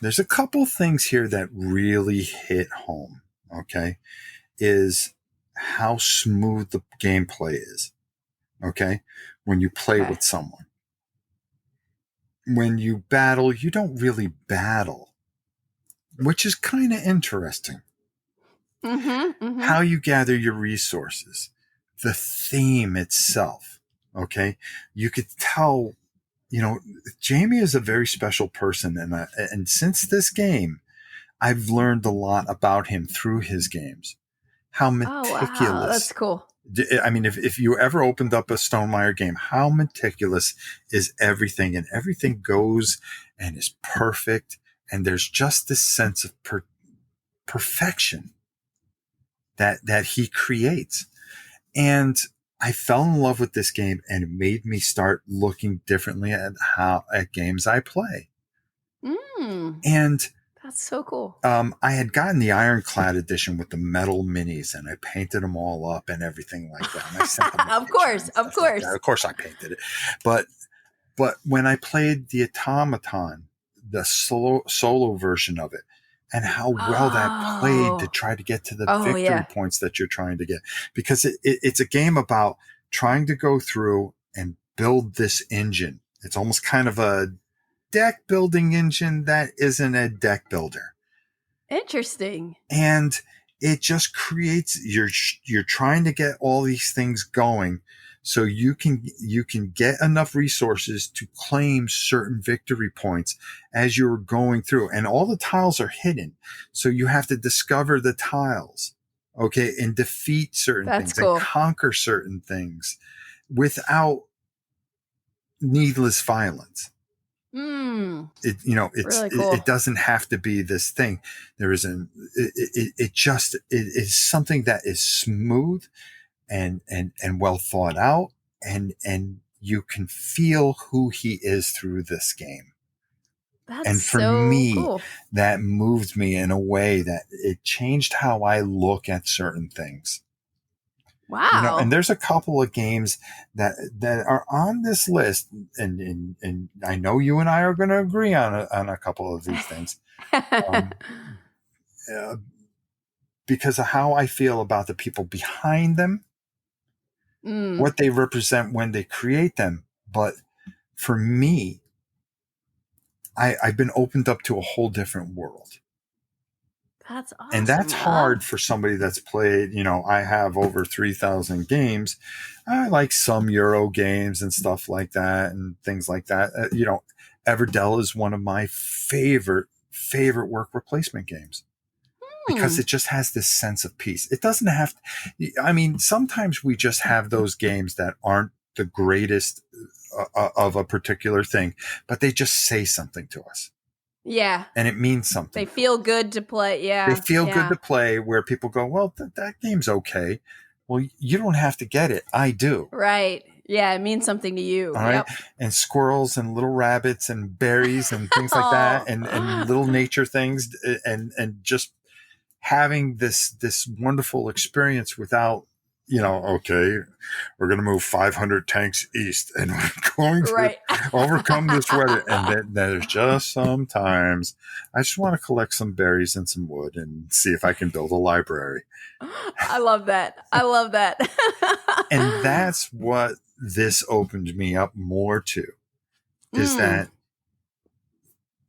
There's a couple things here that really hit home. Okay. Is how smooth the gameplay is. Okay. When you play with someone. When you battle, you don't really battle, which is kind of interesting. How you gather your resources, the theme itself. Okay. You could tell, Jamie is a very special person. And since this game, I've learned a lot about him through his games. How meticulous. Oh, wow. That's cool. I mean, if you ever opened up a Stonemaier game, how meticulous is everything? And everything goes and is perfect. And there's just this sense of perfection that he creates. And I fell in love with this game, and it made me start looking differently at games I play. And that's so cool. I had gotten the Ironclad edition with the metal minis, and I painted them all up and everything like that. And I sent them of course. Like of course I painted it. But when I played the Automaton, the solo version of it, and how well that played to try to get to the victory points that you're trying to get. Because it's a game about trying to go through and build this engine. It's almost kind of a deck building engine that isn't a deck builder. Interesting. And it just creates, you're trying to get all these things going so you can get enough resources to claim certain victory points as you're going through. And all the tiles are hidden. So you have to discover the tiles, okay, and defeat certain things and conquer certain things without needless violence. It really cool. It doesn't have to be this thing. There is it is something that is smooth and well thought out, and you can feel who he is through this game. And for me, that moved me in a way that it changed how I look at certain things. Wow. And there's a couple of games that are on this list, and I know you and I are going to agree on a couple of these things. Because of how I feel about the people behind them, what they represent when they create them. But for me, I've been opened up to a whole different world. That's awesome. And that's hard for somebody that's played, I have over 3,000 games. I like some Euro games and stuff like that and things like that. Everdell is one of my favorite work replacement games. Because it just has this sense of peace. It doesn't have to, sometimes we just have those games that aren't the greatest of a particular thing, but they just say something to us. Yeah. And it means something. They feel good to play. Yeah. They feel good to play, where people go, well, that game's okay. Well, you don't have to get it. I do. Right. Yeah. It means something to you. All right. And squirrels and little rabbits and berries and things like that, and little nature things, and just having this wonderful experience without, okay, we're going to move 500 tanks east and we're going to overcome this weather. And then there's just sometimes I just want to collect some berries and some wood and see if I can build a library. I love that. And that's what this opened me up more to, is that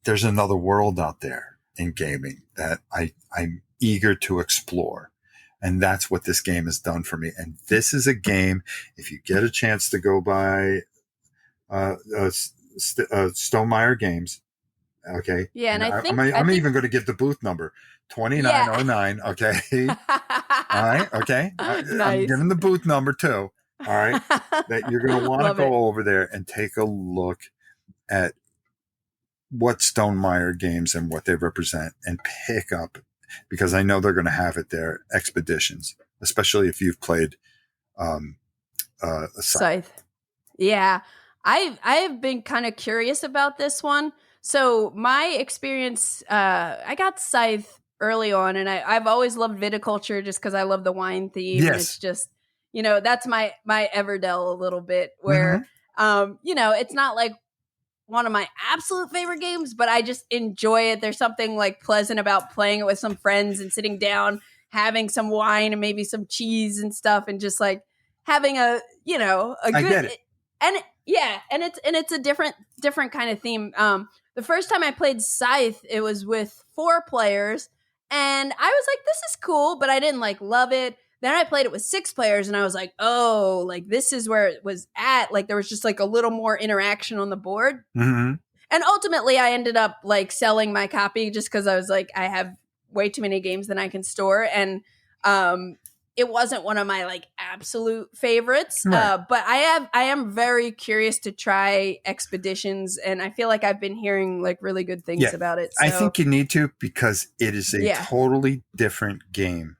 there's another world out there in gaming that I'm eager to explore. And that's what this game has done for me. And this is a game, if you get a chance to go by Stonemaier Games, okay? Yeah, and I think I'm even going to give the booth number, 2909, okay? All right, okay? Nice. I'm giving the booth number too, all right? That you're going to want to go over there and take a look at what Stonemaier Games and what they represent and pick up, because I know they're going to have it there, expeditions, especially if you've played Scythe. Yeah, I've been kind of curious about this one. So my experience, I got Scythe early on, and I've always loved viticulture just because I love the wine theme. Yes. And it's just, that's my Everdell a little bit, where it's not like one of my absolute favorite games, but I just enjoy it. There's something like pleasant about playing it with some friends and sitting down, having some wine and maybe some cheese and stuff, and just like having a good, I get it. And it's a different kind of theme. The first time I played Scythe, it was with 4 players, and I was like, this is cool, but I didn't like love it. Then I played it with 6 players, and I was like, oh, like this is where it was at. Like there was just like a little more interaction on the board. Mm-hmm. And ultimately I ended up like selling my copy just because I was like, I have way too many games than I can store. And it wasn't one of my like absolute favorites. Right. But I am very curious to try Expeditions, and I feel like I've been hearing like really good things about it. So. I think you need to, because it is a totally different game.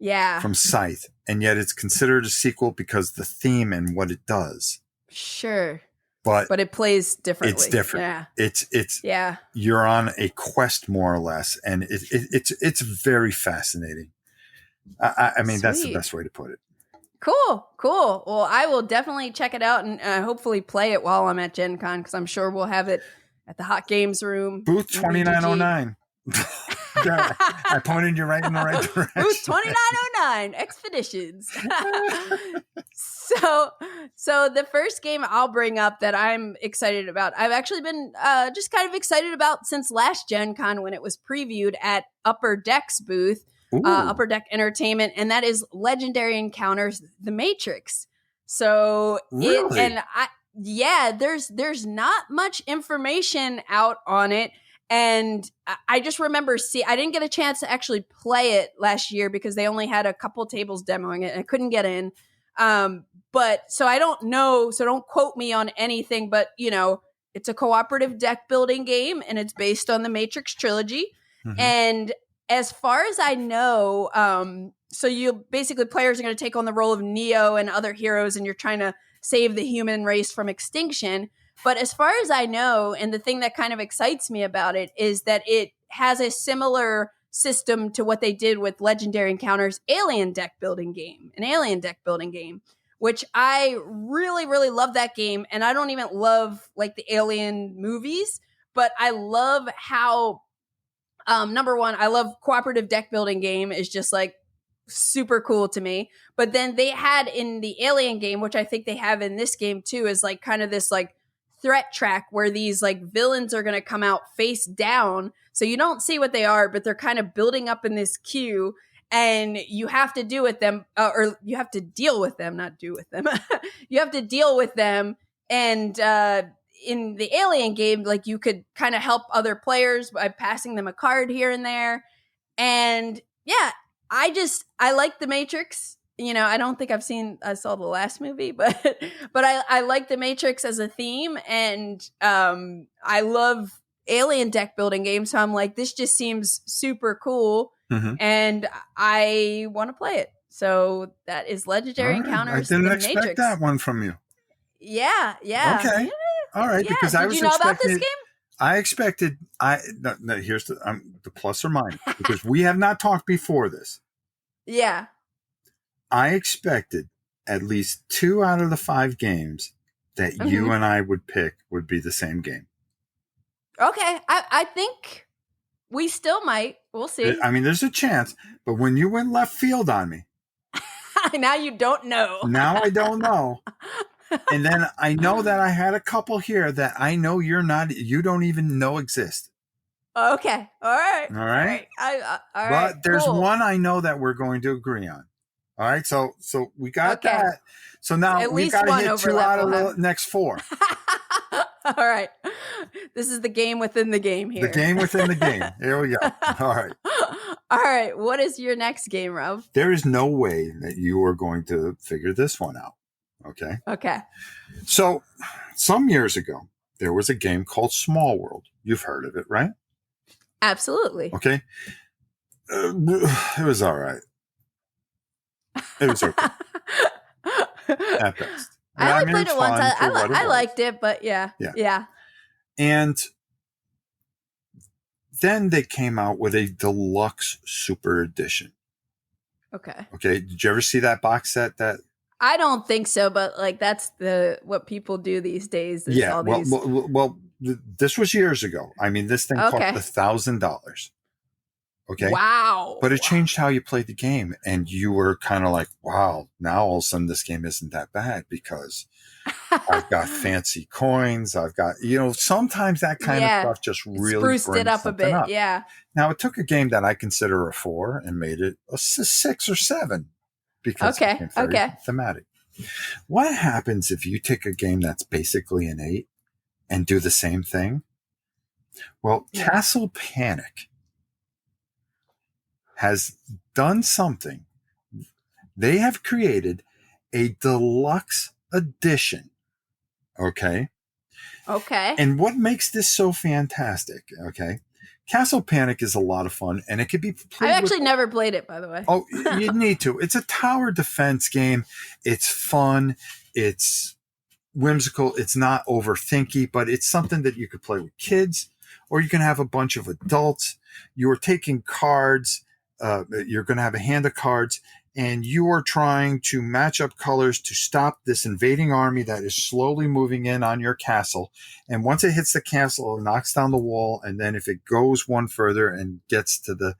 Yeah. From Scythe, and yet it's considered a sequel because the theme and what it does. Sure. But it plays differently. It's different. Yeah. It's you're on a quest more or less, and it's very fascinating. I mean, that's the best way to put it. Cool. Well, I will definitely check it out and hopefully play it while I'm at Gen Con, because I'm sure we'll have it at the Hot Games room. Booth 2909. I pointed you right in the right direction. Booth 2909, Expeditions. So the first game I'll bring up that I'm excited about, I've actually been just kind of excited about since last Gen Con when it was previewed at Upper Deck's booth, Upper Deck Entertainment, and that is Legendary Encounters: The Matrix. So really? There's not much information out on it. And I just remember, I didn't get a chance to actually play it last year because they only had a couple tables demoing it and I couldn't get in. But so I don't know, so don't quote me on anything, but it's a cooperative deck building game and it's based on the Matrix trilogy. Mm-hmm. And as far as I know, so you basically, players are going to take on the role of Neo and other heroes, and you're trying to save the human race from extinction. But as far as I know, and the thing that kind of excites me about it is that it has a similar system to what they did with Legendary Encounters Alien deck building game, which I really, really love that game. And I don't even love like the Alien movies, but I love how, number one, I love cooperative deck building game is just like super cool to me. But then they had in the Alien game, which I think they have in this game too, is like kind of this like threat track where these like villains are going to come out face down. So you don't see what they are, but they're kind of building up in this queue, and you have to do with them, or you have to deal with them, not do with them. You have to deal with them. And in the Alien game, like you could kind of help other players by passing them a card here and there. And yeah, I like the Matrix. I don't think I saw the last movie, but I like the Matrix as a theme, and I love Alien deck building games. So I'm like, this just seems super cool, and I want to play it. So that is Legendary Encounters. I didn't expect Matrix. that one from you. Yeah. Okay. All right, because I was Did you know about this game? I expected. No, here's the plus or minus because we have not talked before this. Yeah. I expected at least 2 out of the 5 games that you and I would pick would be the same game. Okay. I think we still might. We'll see. I mean, there's a chance, but when you went left field on me, now you don't know. now I don't know. And then I know that I had a couple here that I know you don't even know exist. Okay. All right. All right. All right. But there's one I know that we're going to agree on. All right. So we got that. So now we got to hit 2 out of the next 4. All right. This is the game within the game here. The game within the game. Here we go. All right. All right. What is your next game, Rob? There is no way that you are going to figure this one out. Okay. Okay. So some years ago, there was a game called Small World. You've heard of it, right? Absolutely. Okay. It was all right. It was okay. At best. I only played it once. I liked it, but yeah. And then they came out with a deluxe super edition. Okay. Did you ever see that box set? That I don't think so, but like that's what people do these days. Yeah. Well, this was years ago. I mean, this thing cost $1,000. Okay. Wow. But it changed how you played the game. And you were kind of like, wow, now all of a sudden this game isn't that bad because I've got fancy coins. I've got, sometimes that kind of stuff just really spruced it up a bit. Up. Yeah. Now it took a game that I consider a 4 and made it a 6 or 7 because it became very thematic. What happens if you take a game that's basically an 8 and do the same thing? Well, Castle Panic has done something. They have created a deluxe edition. Okay. And what makes this so fantastic? Okay. Castle Panic is a lot of fun, and it could be played. I actually never played it, by the way. Oh, you need to. It's a tower defense game. It's fun. It's whimsical. It's not overthinky, but it's something that you could play with kids, or you can have a bunch of adults. You're taking cards. You're going to have a hand of cards, and you are trying to match up colors to stop this invading army that is slowly moving in on your castle. And once it hits the castle, it knocks down the wall. And then if it goes one further and gets to the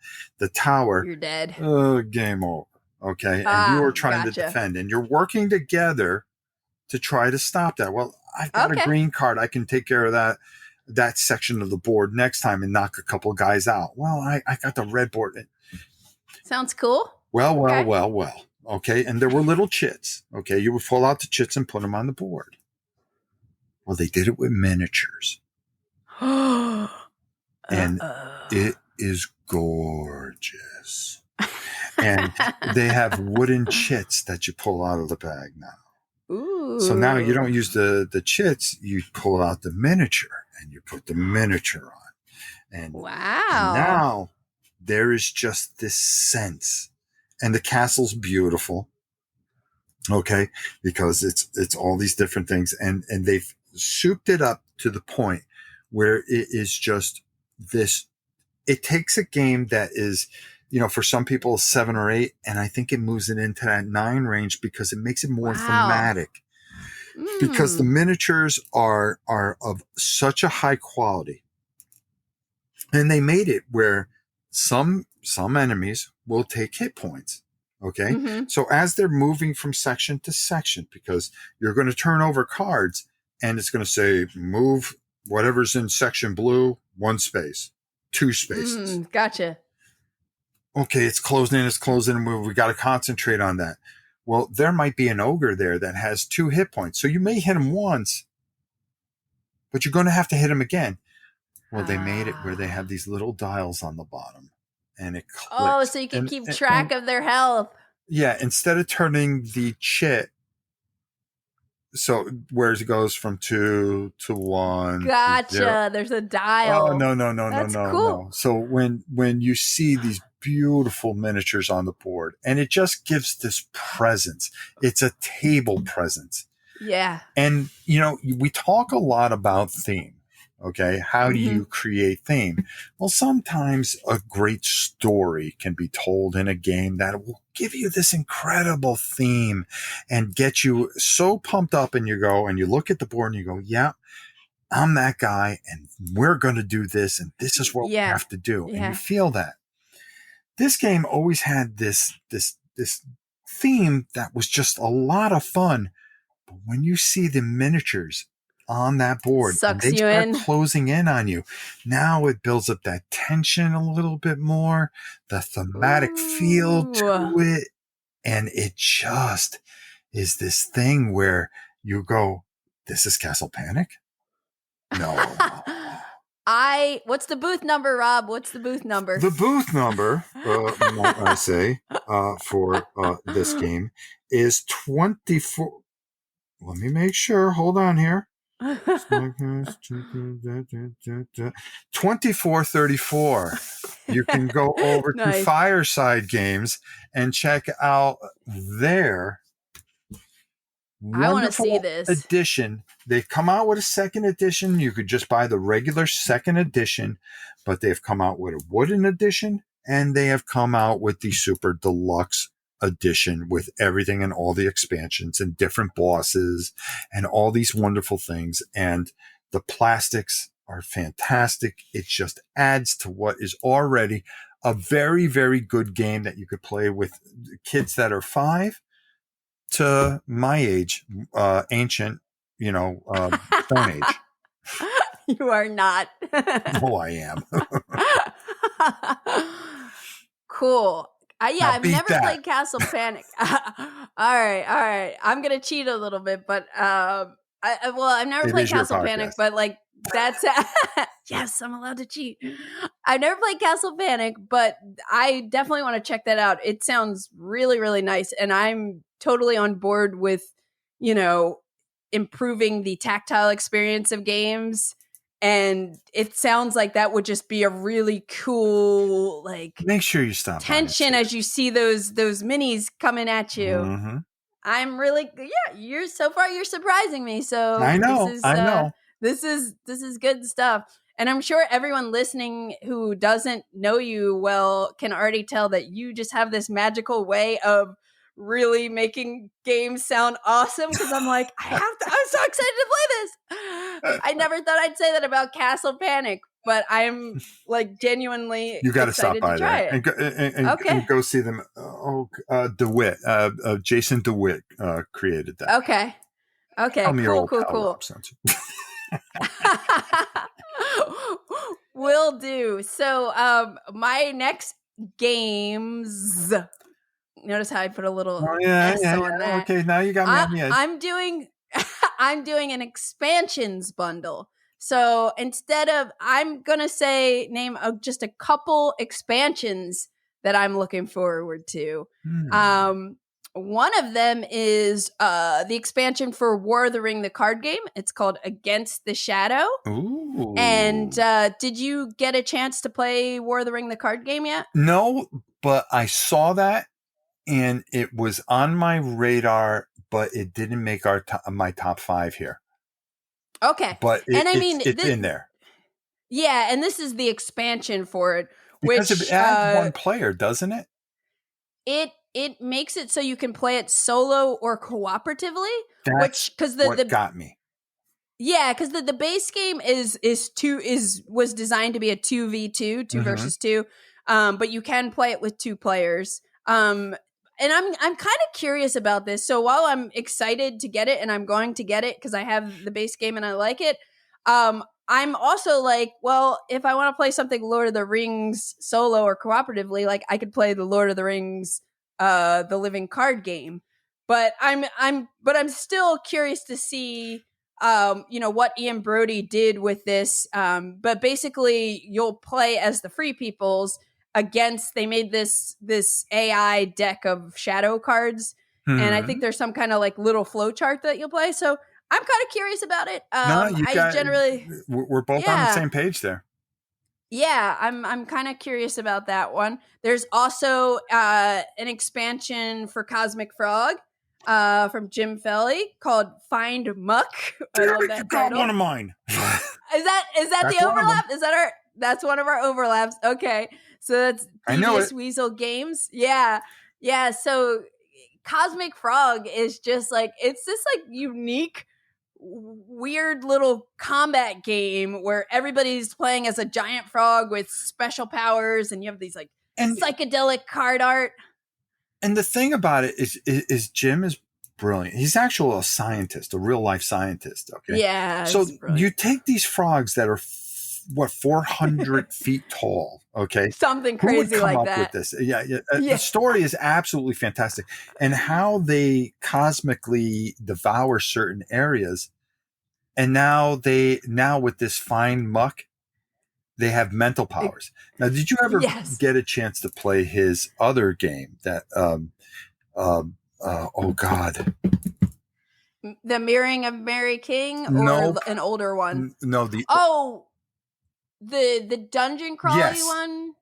tower, you're dead. Game over. Okay. And you are trying to defend, and you're working together to try to stop that. Well, I've got a green card. I can take care of that section of the board next time and knock a couple guys out. Well, I got the red board. Sounds cool. Well. Okay. And there were little chits. Okay. You would pull out the chits and put them on the board. Well, they did it with miniatures. And it is gorgeous. And they have wooden chits that you pull out of the bag now. Ooh. So now you don't use the chits. You pull out the miniature and you put the miniature on. And now there is just this sense, and the castle's beautiful. Okay. Because it's all these different things, and they've souped it up to the point where it is just this, it takes a game that is, for some people 7 or 8, and I think it moves it into that 9 range because it makes it more thematic. Because the miniatures are of such a high quality. And they made it where some enemies will take hit points. Okay. Mm-hmm. So as they're moving from section to section, because you're going to turn over cards and it's going to say move whatever's in section blue, 1 space, 2 spaces. Gotcha. Okay. It's closing in. We got to concentrate on that. Well, there might be an ogre there that has 2 hit points. So you may hit him once, but you're going to have to hit him again. Well, they made it where they have these little dials on the bottom, and it clicks. Oh, so you can keep track of their health. Yeah, instead of turning the chit, so where it goes from 2 to 1. Gotcha. There's a dial. Oh, no. That's cool. So when you see these beautiful miniatures on the board, and it just gives this presence. It's a table presence. Yeah. And, we talk a lot about theme. Okay. How do you create theme? Well, sometimes a great story can be told in a game that will give you this incredible theme and get you so pumped up, and you go and you look at the board and you go, yeah, I'm that guy and we're going to do this. And this is what we have to do. And you feel that. This game always had this theme that was just a lot of fun. But when you see the miniatures on that board and they start closing in on you, now it builds up that tension a little bit more, the thematic feel to it. And it just is this thing where you go, this is Castle Panic? No. What's the booth number, Rob? What's the booth number? The booth number, might I say, for this game is 24. Let me make sure. Hold on here. 2434. You can go over to Fireside Games and check out their I want to see this edition. They've come out with a second edition. You could just buy the regular second edition, but they've come out with a wooden edition, and they have come out with the super deluxe edition with everything and all the expansions and different bosses and all these wonderful things. And the plastics are fantastic. It just adds to what is already a very, very good game that you could play with kids that are 5 to my age, ancient, Stone Age. You are not. Oh, I am. Cool. I've never played Castle Panic. All right. I'm gonna cheat a little bit, but I've never played Castle Panic, but like that's yes, I'm allowed to cheat. I've never played Castle Panic, but I definitely want to check that out. It sounds really, really nice, and I'm totally on board with, improving the tactile experience of games. And it sounds like that would just be a really cool, make sure you stop tension as you see those minis coming at you. Mm-hmm. I'm really, you're surprising me. So I know, this is good stuff. And I'm sure everyone listening who doesn't know you well can already tell that you just have this magical way of really making games sound awesome, because I'm like, I'm so excited to play this. I never thought I'd say that about Castle Panic, but I'm genuinely you got to stop by there and go see them. DeWitt, Jason DeWitt created that. Okay, cool. Will do. So my next games, notice how I put a little S on that. Okay, now you got me on the edge. I'm doing an expansions bundle. So instead of, I'm gonna name just a couple expansions that I'm looking forward to. One of them is the expansion for War of the Ring, the card game. It's called Against the Shadow. Ooh. And did you get a chance to play War of the Ring, the card game yet? No, but I saw that and it was on my radar, but it didn't make my top 5 here. Okay. But it's in there. Yeah, and this is the expansion for it. Because it adds one player, doesn't it? It makes it so you can play it solo or cooperatively. That's what got me. Yeah, because the base game was designed to be a 2v2, 2 versus 2, but you can play it with 2 players. And I'm kind of curious about this. So while I'm excited to get it, and I'm going to get it because I have the base game and I like it, I'm also like, well, if I want to play something Lord of the Rings solo or cooperatively, I could play the Lord of the Rings the living card game. But I'm still curious to see what Ian Brody did with this. But basically you'll play as the Free Peoples against, they made this AI deck of shadow cards. And I think there's some kind of little flow chart that you'll play. So I'm kind of curious about it. We're both on the same page there. Yeah, I'm kind of curious about that one. There's also an expansion for Cosmic Frog from Jim Felly called Find Muck. I love that title. One of mine. Is that That's the one of them. overlap? Is that that's one of our overlaps. Okay. So that's I know Devious it. Weasel Games. Yeah. Yeah. So Cosmic Frog is just like, it's this like unique, weird little combat game where everybody's playing as a giant frog with special powers, and you have these like And psychedelic card art. And the thing about it is Jim is brilliant. He's actually a scientist, a real life scientist. Okay. Yeah. So it's brilliant. you take these frogs that are 400 feet tall. Okay. Something Who would crazy come like up that. with this? Yeah. Yeah. The story is absolutely fantastic. And how they cosmically devour certain areas. And now with this fine Muck, they have mental powers. Now, did you ever Yes. get a chance to play his other game that, oh God, The Mirroring of Mary King, or Nope. an older one? No, The dungeon crawly Yes. one.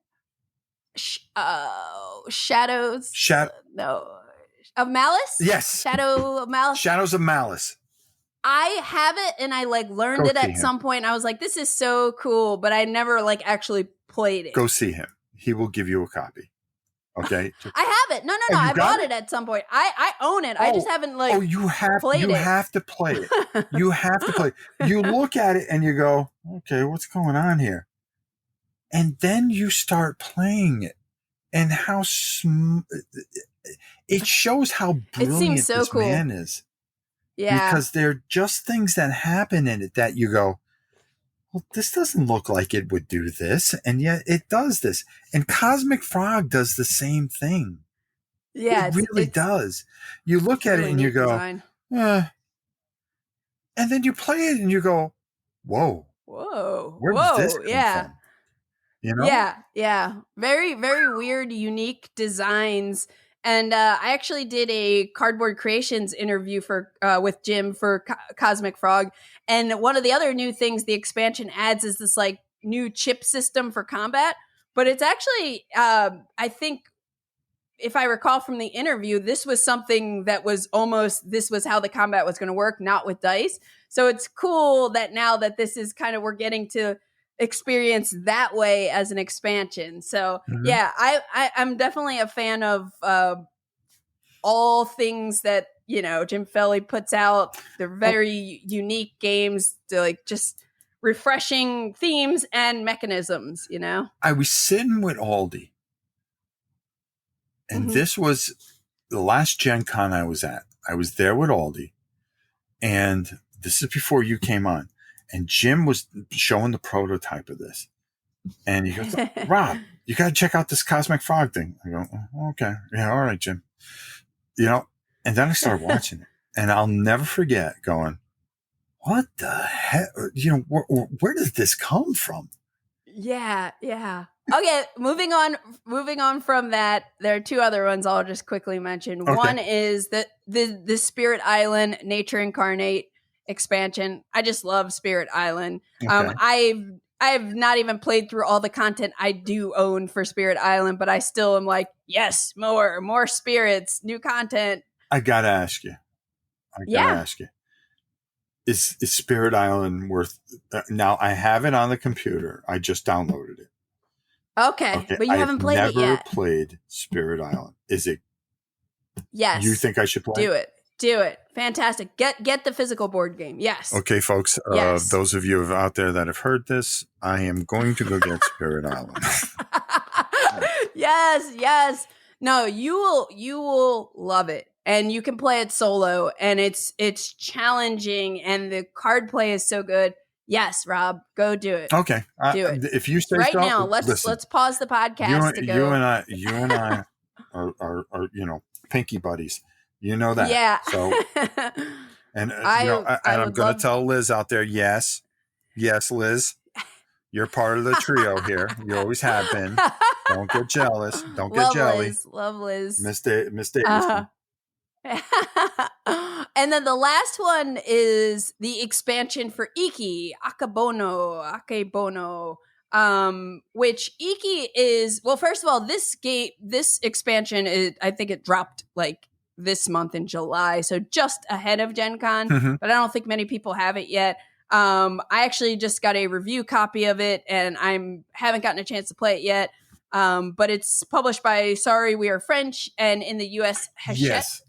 Shadows. No, of Malice. Yes. Shadow of Malice. Shadows of Malice. I have it, and I like learned Go it see at him. some point. I was like, "This is so cool," but I never like actually played it. Go see him. He will give you a copy. Okay. I have it. No. you I got bought it at some point. I own it. I just haven't like. you have played it. have to play it. You have to play it. You look at it and you go, okay, what's going on here? And then you start playing it, and how it shows how brilliant so this cool. man is. Yeah. Because they're just things that happen in it that you go, well, this doesn't look like it would do this, and yet it does this. And Cosmic Frog does the same thing. Yeah, it really does. You look at really it and you neat go, design. and then you play it and you go, whoa, where did this come from? You know? Yeah. Very, very weird, unique designs. And I actually did a Cardboard Creations interview with Jim for Cosmic Frog. And one of the other new things the expansion adds is this like new chip system for combat. But it's actually, I think, if I recall from the interview, this was something that was this was how the combat was going to work, not with dice. So it's cool that now that this is kind of, we're getting to experience that way as an expansion. So yeah, I'm definitely a fan of all things that, Jim Felly puts out. They're very unique games, to like just refreshing themes and mechanisms, I was sitting with Aldi, and this was the last Gen Con I was at. I was there with Aldi, and this is before you came on. And Jim was showing the prototype of this. And he goes, Rob, you got to check out this Cosmic Frog thing. I go, oh, okay. Yeah, all right, Jim. And then I started watching it. And I'll never forget going, what the heck? Where did this come from? Yeah. Okay, moving on from that, there are two other ones I'll just quickly mention. Okay. One is the Spirit Island Nature Incarnate expansion. I just love Spirit Island. Okay. I've not even played through all the content I do own for Spirit Island, but I still am like, yes, more spirits, new content. I gotta ask you. Is Spirit Island worth? Now I have it on the computer. I just downloaded it. Okay, but you haven't played it yet. I've never played Spirit Island. Is it? Yes. You think I should play it? Do it. Fantastic. Get the physical board game. Yes. Okay, folks. Yes. Those of you out there that have heard this, I am going to go get Spirit Island. Yes. No, you will love it. And you can play it solo, and it's challenging, and the card play is so good. Yes, Rob, go do it. Okay. Do it. If you say right so, now, let's pause the podcast to go. You and I are pinky buddies. You know that. Yeah. So, and I'm going to tell Liz out there, yes, Liz, you're part of the trio here. You always have been. Don't get jealous. Don't get jelly. Love Liz. Miss Davidson. And then the last one is the expansion for Iki, Akebono, which Iki is, well, first of all, this expansion is, I think it dropped like this month in July, so just ahead of Gen Con, but I don't think many people have it yet. I actually just got a review copy of it, and haven't gotten a chance to play it yet. But it's published by Sorry We Are French, and in the US, Hachette.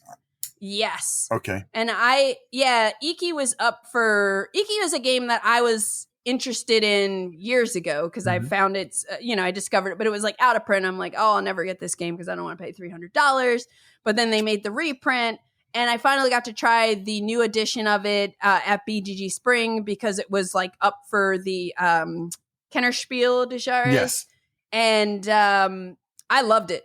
Yes. Okay. And Iki was a game that I was interested in years ago because I found I discovered it, but it was like out of print. I'm like, oh, I'll never get this game because I don't want to pay $300. But then they made the reprint, and I finally got to try the new edition of it at BGG Spring because it was like up for the Kennerspiel des Jahres. Yes. And I loved it.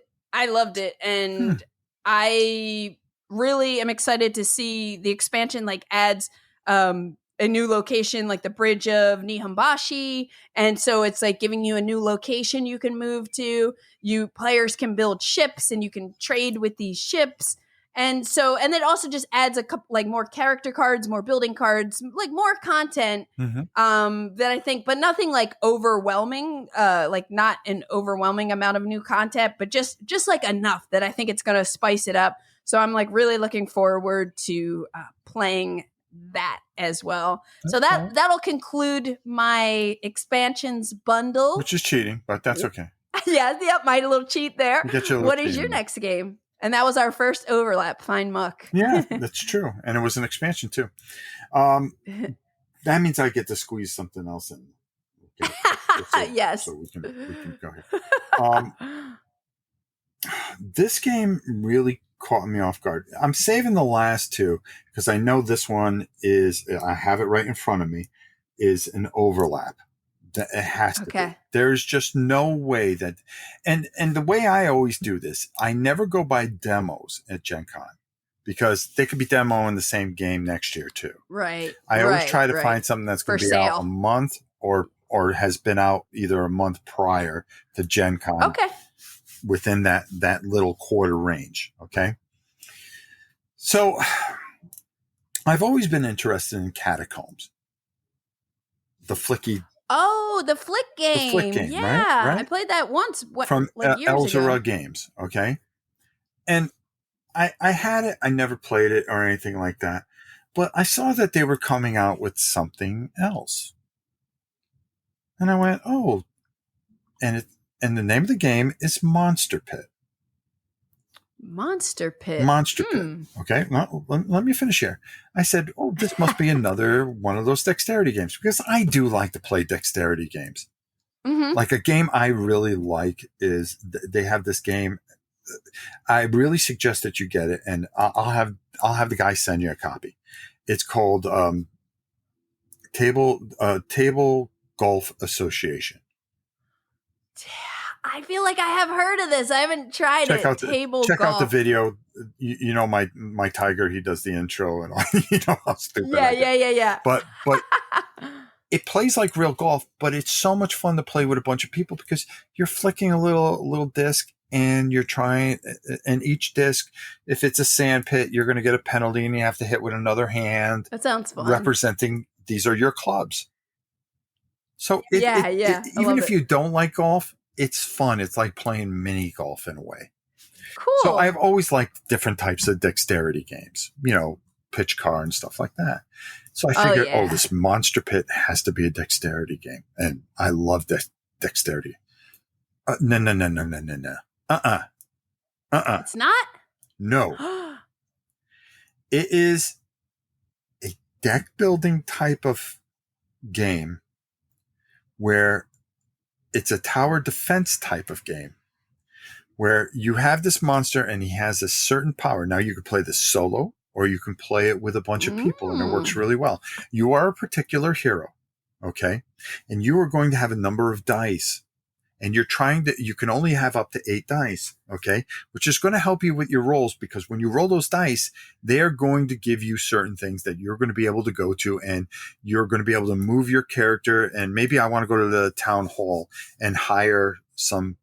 And I really am excited to see the expansion like adds a new location like the bridge of Nihonbashi, and so it's like giving you a new location you can move to. You players can build ships and you can trade with these ships, and it also just adds a couple like more character cards, more building cards, like more content that I think, but nothing like overwhelming, like not an overwhelming amount of new content, but just like enough that I think it's going to spice it up. So I'm like really looking forward to playing that as well. Okay. So that'll conclude my expansions bundle, which is cheating, but that's okay. Yep, my little cheat there. What is your next game? And that was our first overlap. Find Muck. Yeah, that's true, and it was an expansion too. That means I get to squeeze something else in. Okay. Yes. So we can go here. This game really caught me off guard. I'm saving the last two because I know this one I have it right in front of me, is an overlap. It has to be. There's just no way that, and the way I always do this, I never go by demos at Gen Con because they could be demoing the same game next year too. Right. I always try to find something that's going to be out a month or has been out either a month prior to Gen Con. Okay. Within that little quarter range. Okay. So I've always been interested in Catacombs. The flicky. Oh, the flick game. The flick game, yeah. Right? I played that once. From years Elzara ago. Games. Okay. And I had it. I never played it or anything like that. But I saw that they were coming out with something else. And I went, oh, and the name of the game is Monster Pit. Monster Pit. Okay. Well, let me finish here. I said, oh, this must be another one of those dexterity games because I do like to play dexterity games. Mm-hmm. Like a game I really like is they have this game. I really suggest that you get it, and I'll have the guy send you a copy. It's called Table Golf Association. I feel like I have heard of this. I haven't tried it. Check out the video. You know my tiger. He does the intro and all. You know how stupid. Yeah. But it plays like real golf. But it's so much fun to play with a bunch of people because you're flicking a little disc and you're trying. And each disc, if it's a sand pit, you're going to get a penalty and you have to hit with another hand. That sounds fun. Representing these are your clubs. So even if you don't like golf, it's fun. It's like playing mini golf in a way. Cool. So I've always liked different types of dexterity games, pitch car and stuff like that. So I figured, this Monster Pit has to be a dexterity game. And I love dexterity. No. It's not? No. It is a deck building type of game where it's a tower defense type of game where you have this monster and he has a certain power. Now you can play this solo or you can play it with a bunch of people and it works really well. You are a particular hero. Okay. And you are going to have a number of dice and you can only have up to 8 dice. Okay. Which is going to help you with your rolls because when you roll those dice, they are going to give you certain things that you're going to be able to go to and you're going to be able to move your character. And maybe I want to go to the town hall and hire some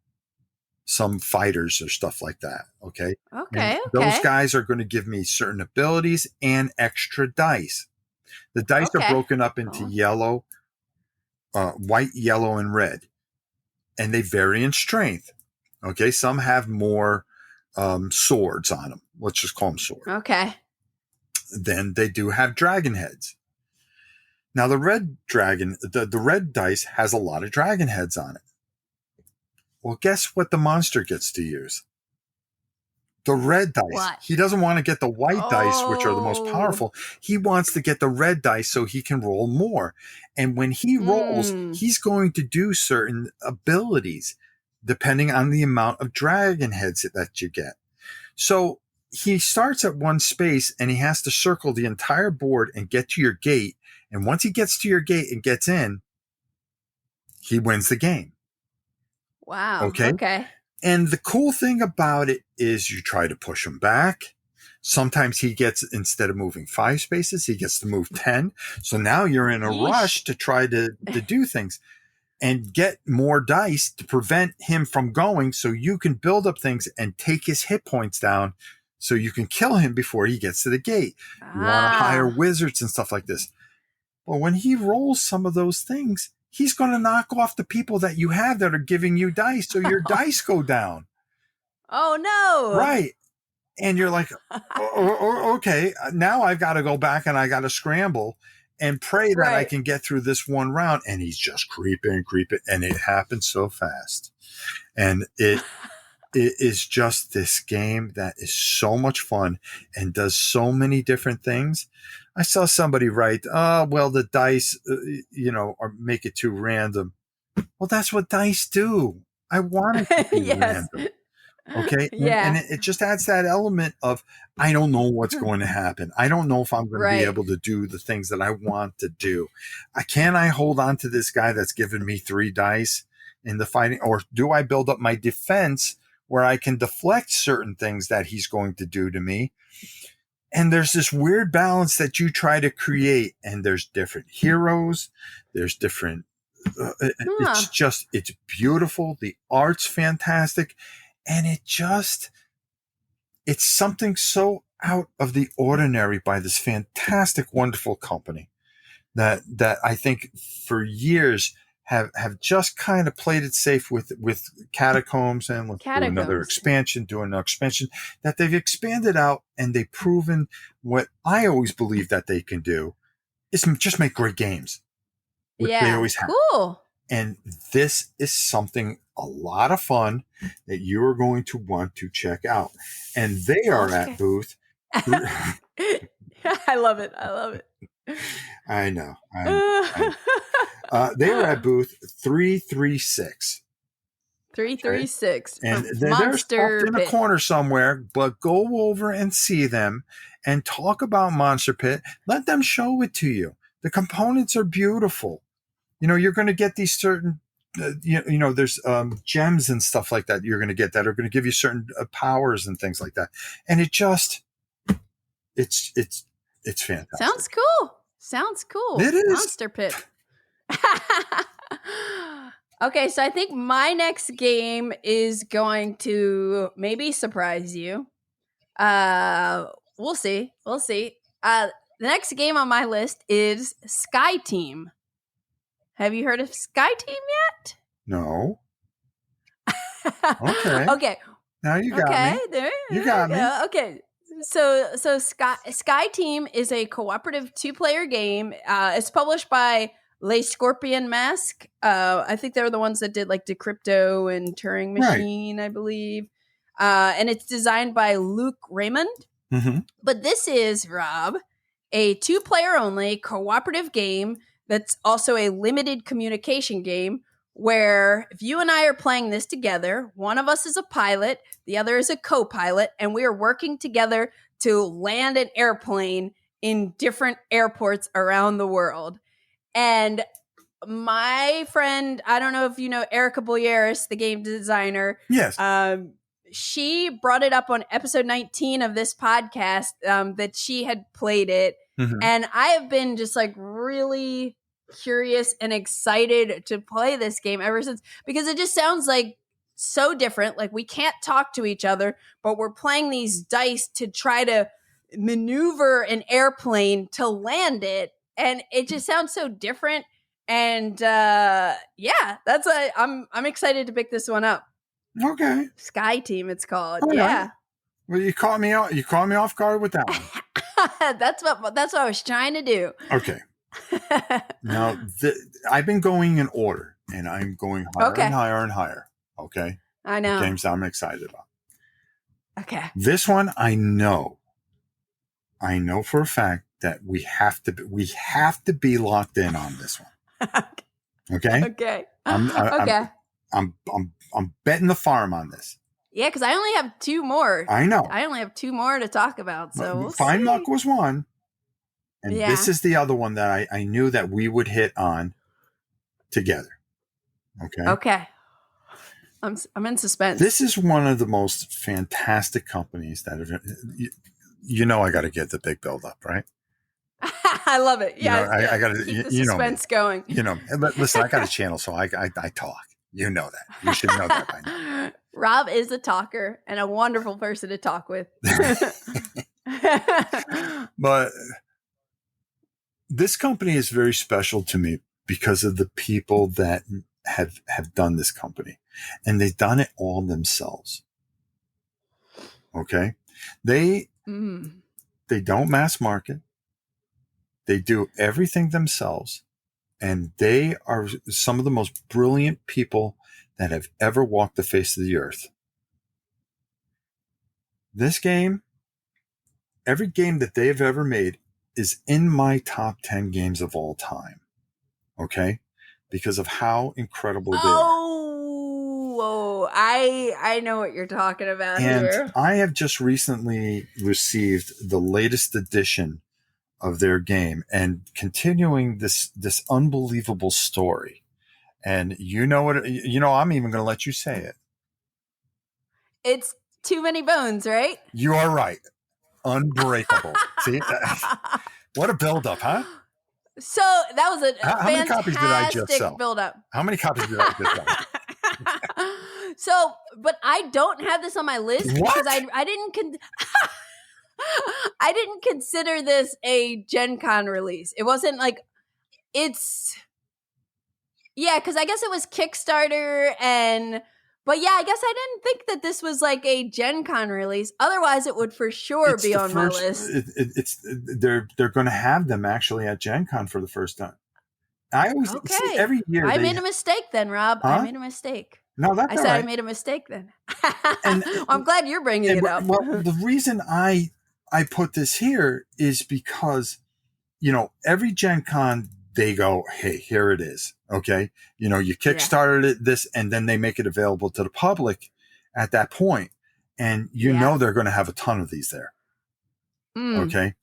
fighters or stuff like that. Okay. Okay. Those guys are going to give me certain abilities and extra dice. The dice are broken up into yellow, white, yellow, and red. And they vary in strength. Okay. Some have more swords on them. Let's just call them swords. Okay. Then they do have dragon heads. Now the red dragon, the red dice has a lot of dragon heads on it. Well, guess what the monster gets to use? The red dice. What? He doesn't want to get the white dice, which are the most Oh. powerful. He wants to get the red dice so he can roll more. And when he rolls, he's going to do certain abilities depending on the amount of dragon heads that you get. So he starts at one space and he has to circle the entire board and get to your gate. And once he gets to your gate and gets in, he wins the game. Wow. Okay. Okay. And the cool thing about it is you try to push him back. Sometimes he gets, instead of moving 5 spaces, he gets to move 10. So now you're in a rush to try to do things and get more dice to prevent him from going so you can build up things and take his hit points down so you can kill him before he gets to the gate. You want to hire wizards and stuff like this. Well, when he rolls some of those things, he's going to knock off the people that you have that are giving you dice, so your dice go down. Oh, no. Right. And you're like, okay, now I've got to go back and I got to scramble and pray that I can get through this one round. And he's just creeping. And it happens so fast. And it is just this game that is so much fun and does so many different things. I saw somebody write, well, the dice, or make it too random. Well, that's what dice do. I want it to be random. Okay. Yeah. And it just adds that element of, I don't know what's going to happen. I don't know if I'm going to be able to do the things that I want to do. Can I hold on to this guy that's given me 3 dice in the fighting? Or do I build up my defense where I can deflect certain things that he's going to do to me? And there's this weird balance that you try to create. And there's different heroes. There's different, it's beautiful. The art's fantastic. And it's something so out of the ordinary by this fantastic, wonderful company that I think for years have just kind of played it safe with Catacombs and with another expansion, that they've expanded out and they've proven what I always believe that they can do is just make great games. Which they always have. Cool. And this is something a lot of fun that you are going to want to check out. And they are at booth. I love it. I know. They are at booth 336. 336. Okay? And they're stuffed in a corner somewhere, but go over and see them and talk about Monster Pit. Let them show it to you. The components are beautiful. You're going to get these certain, there's gems and stuff like that you're going to get that are going to give you certain powers and things like that. And it's fantastic. Sounds cool. It is. Monster Pit. Okay, so I think my next game is going to maybe surprise you. We'll see. The next game on my list is Sky Team. Have you heard of Sky Team yet? No. Okay. Okay. Now you got me. You got me. Okay. So Sky Team is a cooperative 2-player game. It's published by Les Scorpion Mask. I think they're the ones that did like Decrypto and Turing Machine, I believe. And it's designed by Luke Raymond. Mm-hmm. But this is, Rob, a 2-player only cooperative game that's also a limited communication game where if you and I are playing this together, one of us is a pilot, the other is a co-pilot, and we are working together to land an airplane in different airports around the world. And my friend, I don't know if you know Erica Boyeris, the game designer. Yes. She brought it up on episode 19 of this podcast that she had played it. Mm-hmm. And I have been just like really curious and excited to play this game ever since, because it just sounds like so different. Like we can't talk to each other, but we're playing these dice to try to maneuver an airplane to land it. And it just sounds so different. And that's why I'm excited to pick this one up. Okay. Sky Team, it's called. All yeah. Right. Well, you caught me off guard with that one. That's what I was trying to do. Okay. Now, I've been going in order, and I'm going higher Okay. and higher and higher. Okay. I know. Games I'm excited about. Okay. This one, I know for a fact that we have to be locked in on this one. Okay. Okay. Okay. I'm betting the farm on this. Yeah, because I only have 2 more. I know. I only have 2 more to talk about. So we'll Fine see. Muck was one. And this is the other one that I knew that we would hit on together. Okay. Okay. I'm in suspense. This is one of the most fantastic companies that have, I got to get the big build up, right? I love it. Yeah. I got to keep the suspense going. Listen, I got a channel, so I talk. You know that. You should know that by now. Rob is a talker and a wonderful person to talk with. But this company is very special to me because of the people that have done this company, and they've done it all themselves. Okay. They don't mass market. They do everything themselves, and they are some of the most brilliant people that have ever walked the face of the earth. This game, every game that they have ever made is in my top 10 games of all time. Okay? Because of how incredible they are. Oh, I know what you're talking about here. And I have just recently received the latest edition of their game and continuing this unbelievable story. And I'm even going to let you say it. It's Too Many Bones, right? You are right. Unbreakable. See? What a build-up, huh? So that was a how many copies did I just sell? Build-up. How many copies did I just sell? So, but I don't have this on my list because I didn't I didn't consider this a Gen Con release. It wasn't like because I guess it was Kickstarter but yeah, I guess I didn't think that this was like a Gen Con release. Otherwise, it would for sure be on my list. They're going to have them actually at Gen Con for the first time. I always see every year. I made a mistake then, Rob. Huh? I made a mistake. No, that's all right. I made a mistake then. I'm glad you're bringing it up. Well, the reason I put this here is because, every Gen Con, they go, hey, here it is. Okay. You Kickstarted this, and then they make it available to the public at that point. And they're going to have a ton of these there. Okay.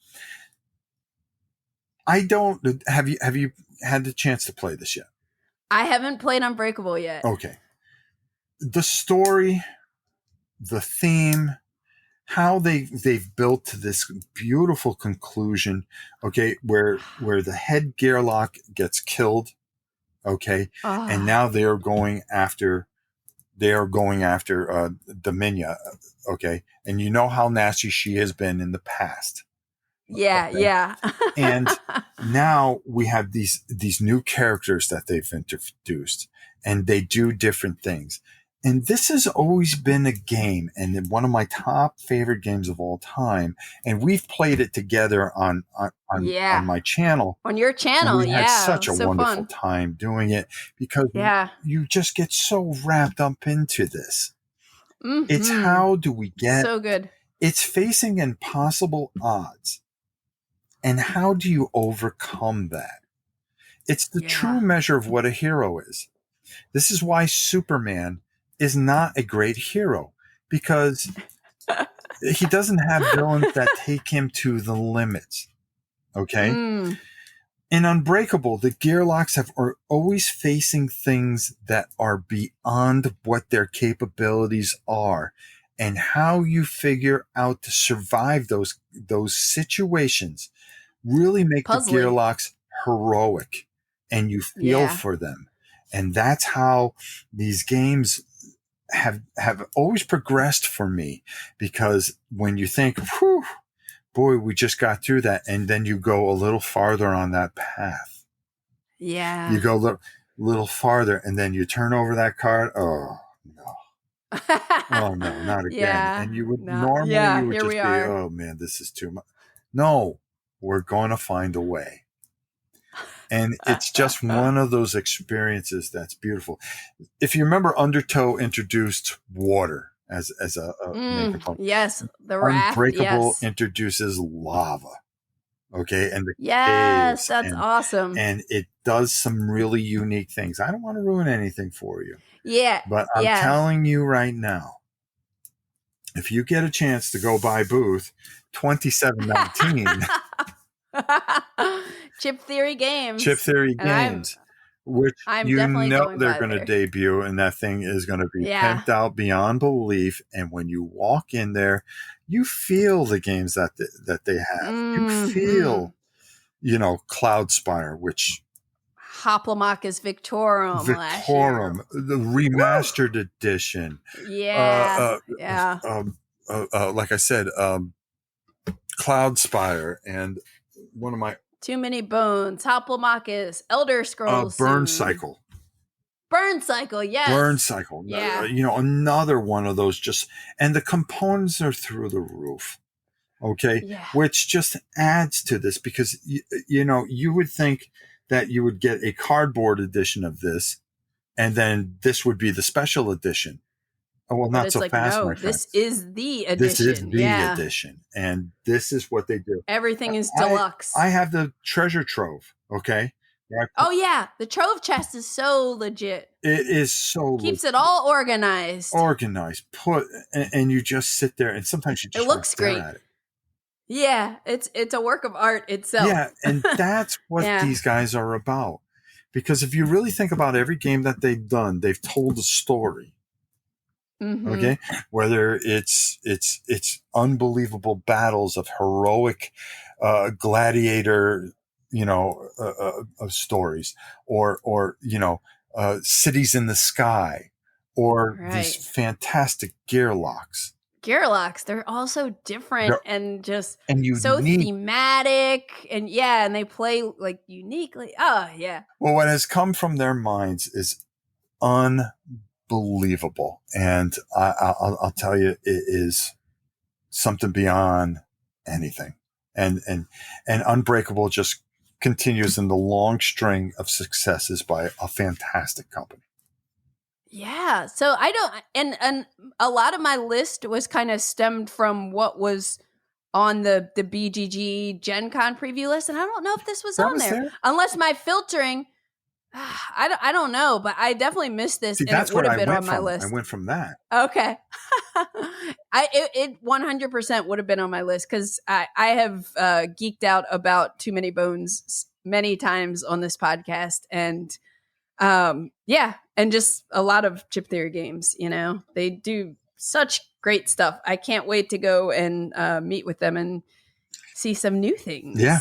Have you had the chance to play this yet? I haven't played Unbreakable yet. Okay. The story, the theme, how they've built to this beautiful conclusion, okay, where the head Gearlock gets killed, okay, and now they are going after Dominia, okay, and you know how nasty she has been in the past. Yeah, okay? Yeah. And now we have these new characters that they've introduced, and they do different things. And this has always been a game, and one of my top favorite games of all time. And we've played it together on my channel. On your channel, and we had such a wonderful time doing it because you just get so wrapped up into this. Mm-hmm. It's how do we get so good? It's facing impossible odds, and how do you overcome that? It's the true measure of what a hero is. This is why Superman is not a great hero, because he doesn't have villains that take him to the limits. Okay. In Unbreakable, the Gearlocks are always facing things that are beyond what their capabilities are, and how you figure out to survive those situations really make the Gearlocks heroic, and you feel for them. And that's how these games have always progressed for me, because when you think, whew, boy, we just got through that, and then you go a little farther on that path. Yeah. You go a little farther, and then you turn over that card. Oh, no. Oh, no, not again. Yeah. And you would normally you would just be, oh, man, this is too much. No, we're going to find a way. And it's just one of those experiences that's beautiful. If you remember, Undertow introduced water as a main component. Yes, the Raft. Unbreakable Yes. introduces lava. Okay, and the Yes, caves, that's awesome. And it does some really unique things. I don't want to ruin anything for you. Yeah, but I'm telling you right now, if you get a chance to go buy booth 2719, Chip Theory Games, which I'm you definitely know going they're by going to there. debut, and that thing is going to be pimped out beyond belief. And when you walk in there, you feel the games that they have. You feel, Cloudspire, which Hoplomachus Victorum, the remastered edition. Yeah, like I said, Cloudspire, and one of my Too Many Bones, Hoplomachus, Elder Scrolls, Burn Cycle. Yes. Burn Cycle. Yeah. Another one of those and the components are through the roof. Okay. Yeah. Which just adds to this because, you would think that you would get a cardboard edition of this and then this would be the special edition. Oh, well, not so fast, my friend. This is the edition. This is the edition. And this is what they do. Everything is deluxe. I have the treasure trove. Okay. Oh, yeah. The trove chest is so legit. It is so Keeps it all organized. And you just sit there and sometimes you just it looks great. At it. Yeah. It's a work of art itself. Yeah. And that's what these guys are about. Because if you really think about every game that they've done, they've told a story. Mm-hmm. Okay. Whether it's unbelievable battles of heroic gladiator, stories or cities in the sky or these fantastic gearlocks. They're also different and just so thematic and they play like uniquely. Oh yeah. Well, what has come from their minds is unbelievable. And I'll tell you, it is something beyond anything. And Unbreakable just continues in the long string of successes by a fantastic company. Yeah. So and a lot of my list was kind of stemmed from what was on the BGG Gen Con preview list. And I don't know if this was on there. Unless my filtering, I don't know, but I definitely missed this. See, that's what I went on my list. I went from that. Okay. It 100% would have been on my list because I have geeked out about Too Many Bones many times on this podcast. And and just a lot of Chip Theory games, they do such great stuff. I can't wait to go and meet with them and see some new things. Yeah.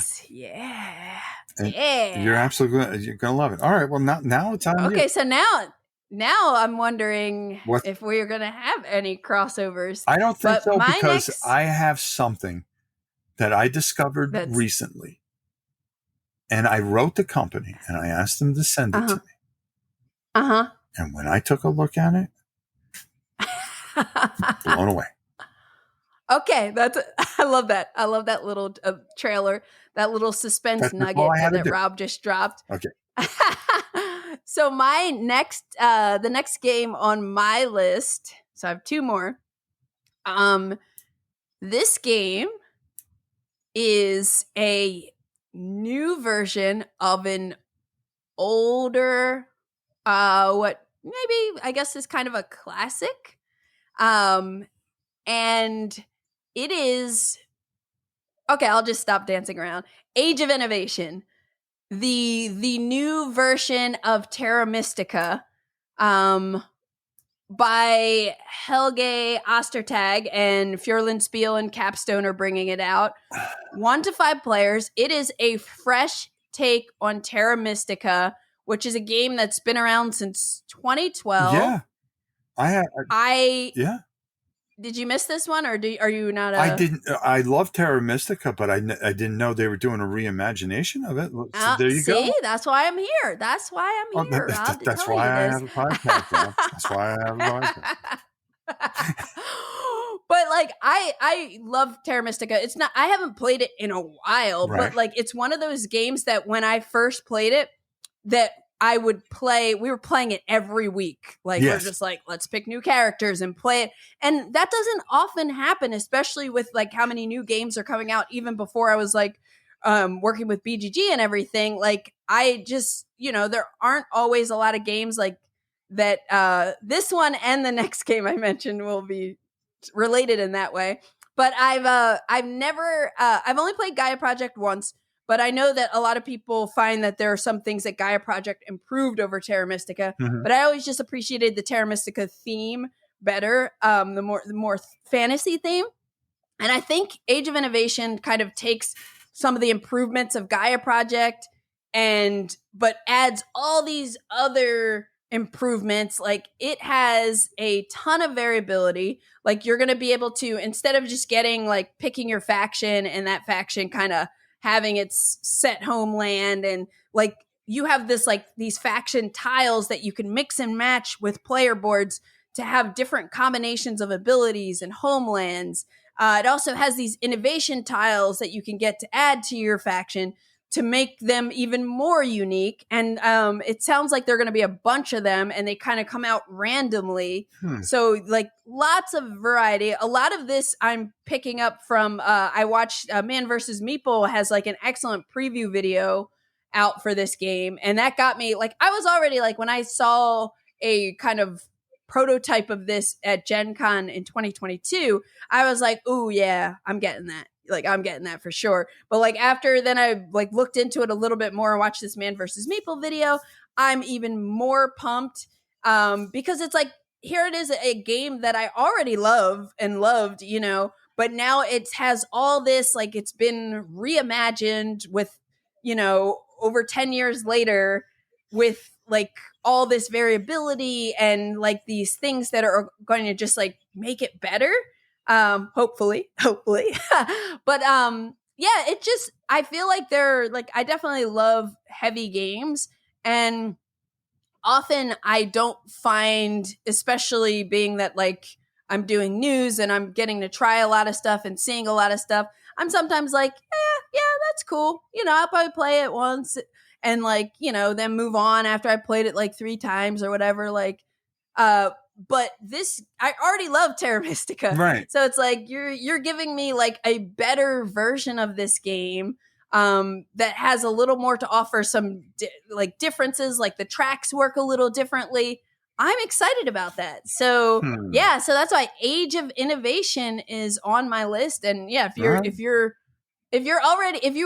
Yeah. You're absolutely you're gonna love it. All right. Well, now it's on. Okay, so now I'm wondering if we're gonna have any crossovers. I don't think so because I have something that I discovered recently, and I wrote the company and I asked them to send it to me. And when I took a look at it, blown away. Okay, I love that. I love that little trailer, that little suspense nugget that Rob just dropped. Okay. So my the next game on my list, so I have two more. This game is a new version of an older, maybe I guess is kind of a classic. And it is, okay, I'll just stop dancing around. Age of Innovation, the new version of Terra Mystica, by Helge Ostertag and Fjorlandspiel and Capstone are bringing it out. 1 to 5 players. It is a fresh take on Terra Mystica, which is a game that's been around since 2012. Yeah. Did you miss this one, or are you not? I didn't. I love Terra Mystica, but I didn't know they were doing a reimagination of it. So there you go. That's why I'm here. That's why I'm here, Rob. That's why I have a podcast. That's why I have a podcast. But like I love Terra Mystica. It's not I haven't played it in a while, Right. but like it's one of those games that when I first played it, that I would play. We were playing it every week. Like Yes. we're just like, let's pick new characters and play it. And that doesn't often happen, especially with like how many new games are coming out. Even before I was like working with BGG and everything. Like I just, there aren't always a lot of games like that. This one and the next game I mentioned will be related in that way. But I've never I've only played Gaia Project once, but I know that a lot of people find that there are some things that Gaia Project improved over Terra Mystica. Mhm. But I always just appreciated the Terra Mystica theme better, the more fantasy theme. And I think Age of Innovation kind of takes some of the improvements of Gaia Project but adds all these other improvements. Like it has a ton of variability. Like you're going to be able to, instead of just getting like picking your faction and that faction kind of having its set homeland, and like you have this like these faction tiles that you can mix and match with player boards to have different combinations of abilities and homelands. It also has these innovation tiles that you can get to add to your faction to make them even more unique. And it sounds like there are going to be a bunch of them, and they kind of come out randomly. So like lots of variety. A lot of this I'm picking up from, I watched Man vs. Meeple has like an excellent preview video out for this game. And that got me like, I was already like, when I saw a kind of prototype of this at Gen Con in 2022, I was like, oh yeah, I'm getting that. Like I'm getting that for sure. But like after then I like looked into it a little bit more and watched this Man vs. Meeple video, I'm even more pumped because it's like, here it is, a game that I already love and loved, but now it has all this, like it's been reimagined with, over 10 years later with like all this variability and like these things that are going to just like make it better. Hopefully. But yeah, it just, I feel like they're like, I definitely love heavy games, and often I don't find, especially being that like I'm doing news and I'm getting to try a lot of stuff and seeing a lot of stuff, I'm sometimes like, yeah, that's cool. I'll probably play it once and like, then move on after I played it like 3 times or whatever. Like, but this, I already love Terra Mystica. Right. So it's like, you're giving me like a better version of this game that has a little more to offer, some like differences, like the tracks work a little differently. I'm excited about that. So yeah, so that's why Age of Innovation is on my list. And yeah, if you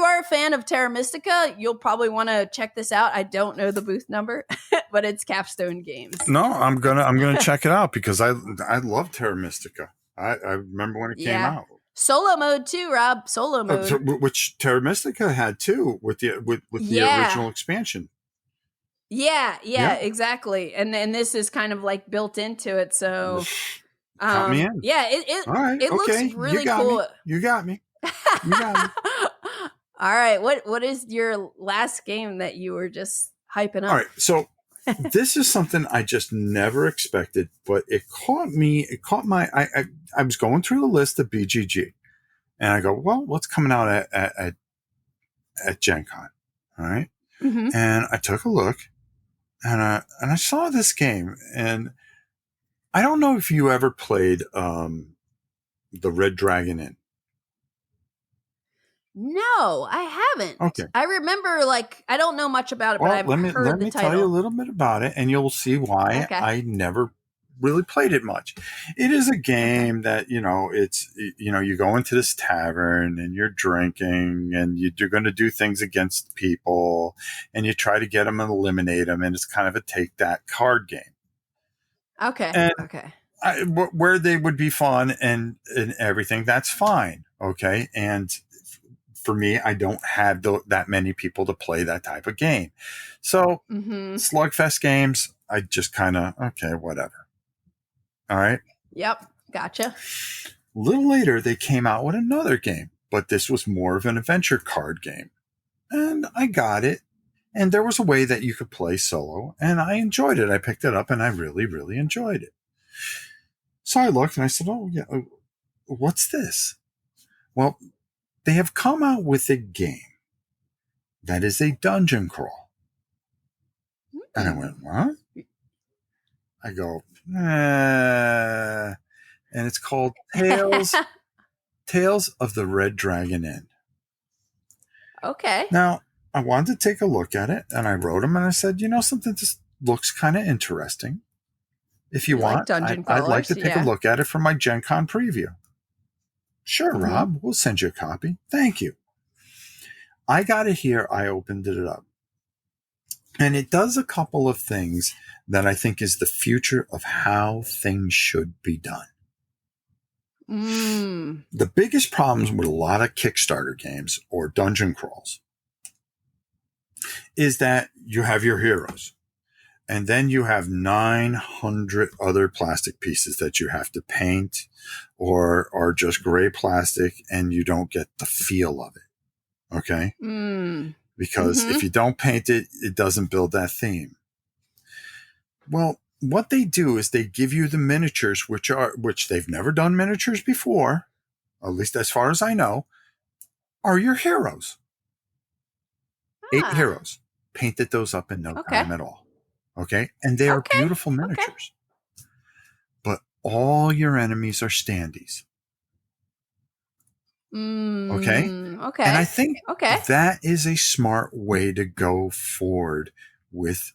are a fan of Terra Mystica, you'll probably want to check this out. I don't know the booth number, but it's Capstone Games. No, I'm gonna check it out because I love Terra Mystica. I remember when it came out. Solo mode too, Rob. Solo mode, which Terra Mystica had too, with the original expansion. Yeah, exactly. And this is kind of like built into it. So, count me in. Yeah, it all right. It looks really cool. You got me. All right. What is your last game that you were just hyping up? All right. So this is something I just never expected, but it caught me. It caught my. I was going through the list of BGG, and I go, well, what's coming out at Gen Con? All right. Mm-hmm. And I took a look, and I saw this game, and I don't know if you ever played the Red Dragon Inn. No, I haven't. Okay. I remember, like, I don't know much about it, but I've heard the title. Let me tell you a little bit about it, and you'll see why I never really played it much. It is a game that, it's, you go into this tavern and you're drinking and you're going to do things against people and you try to get them and eliminate them. And it's kind of a take that card game. Okay. And okay. Where they would be fun and everything, that's fine. Okay. And for me, I don't have that many people to play that type of game. So slugfest games, I just kind of, okay, whatever. All right. Yep. Gotcha. A little later, they came out with another game, but this was more of an adventure card game. And I got it. And there was a way that you could play solo, and I enjoyed it. I picked it up, and I really, really enjoyed it. So I looked, and I said, oh, yeah, what's this? Well, they have come out with a game that is a dungeon crawl. And I went, what? I go, and it's called Tales of the Red Dragon Inn. Okay. Now, I wanted to take a look at it, and I wrote him, and I said, something just looks kind of interesting. If you want, I'd like to take a look at it for my Gen Con preview. Sure, Rob, we'll send you a copy. Thank you. I got it here. I opened it up. And it does a couple of things that I think is the future of how things should be done. The biggest problems with a lot of Kickstarter games or dungeon crawls is that you have your heroes, and then you have 900 other plastic pieces that you have to paint or are just gray plastic, and you don't get the feel of it. Okay? Because if you don't paint it, it doesn't build that theme. Well, what they do is they give you the miniatures, which they've never done miniatures before, at least as far as I know, are your heroes. 8 heroes. Painted those up in no time at all. Okay? And they are beautiful miniatures. But all your enemies are standees. Okay? Okay. And I think that is a smart way to go forward with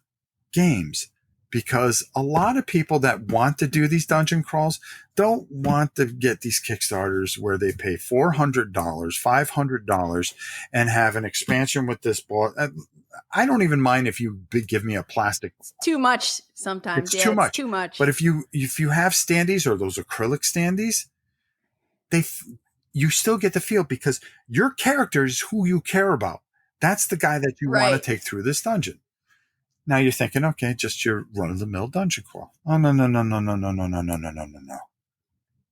games. Because a lot of people that want to do these dungeon crawls don't want to get these Kickstarters where they pay $400, $500 and have an expansion with this boss. I don't even mind if you give me a plastic. It's too much sometimes. It's too much. But if you have standees or those acrylic standees, you still get the feel because your character is who you care about. That's the guy that you want to take through this dungeon. Now you're thinking, okay, just your run-of-the-mill dungeon crawl. Oh, no.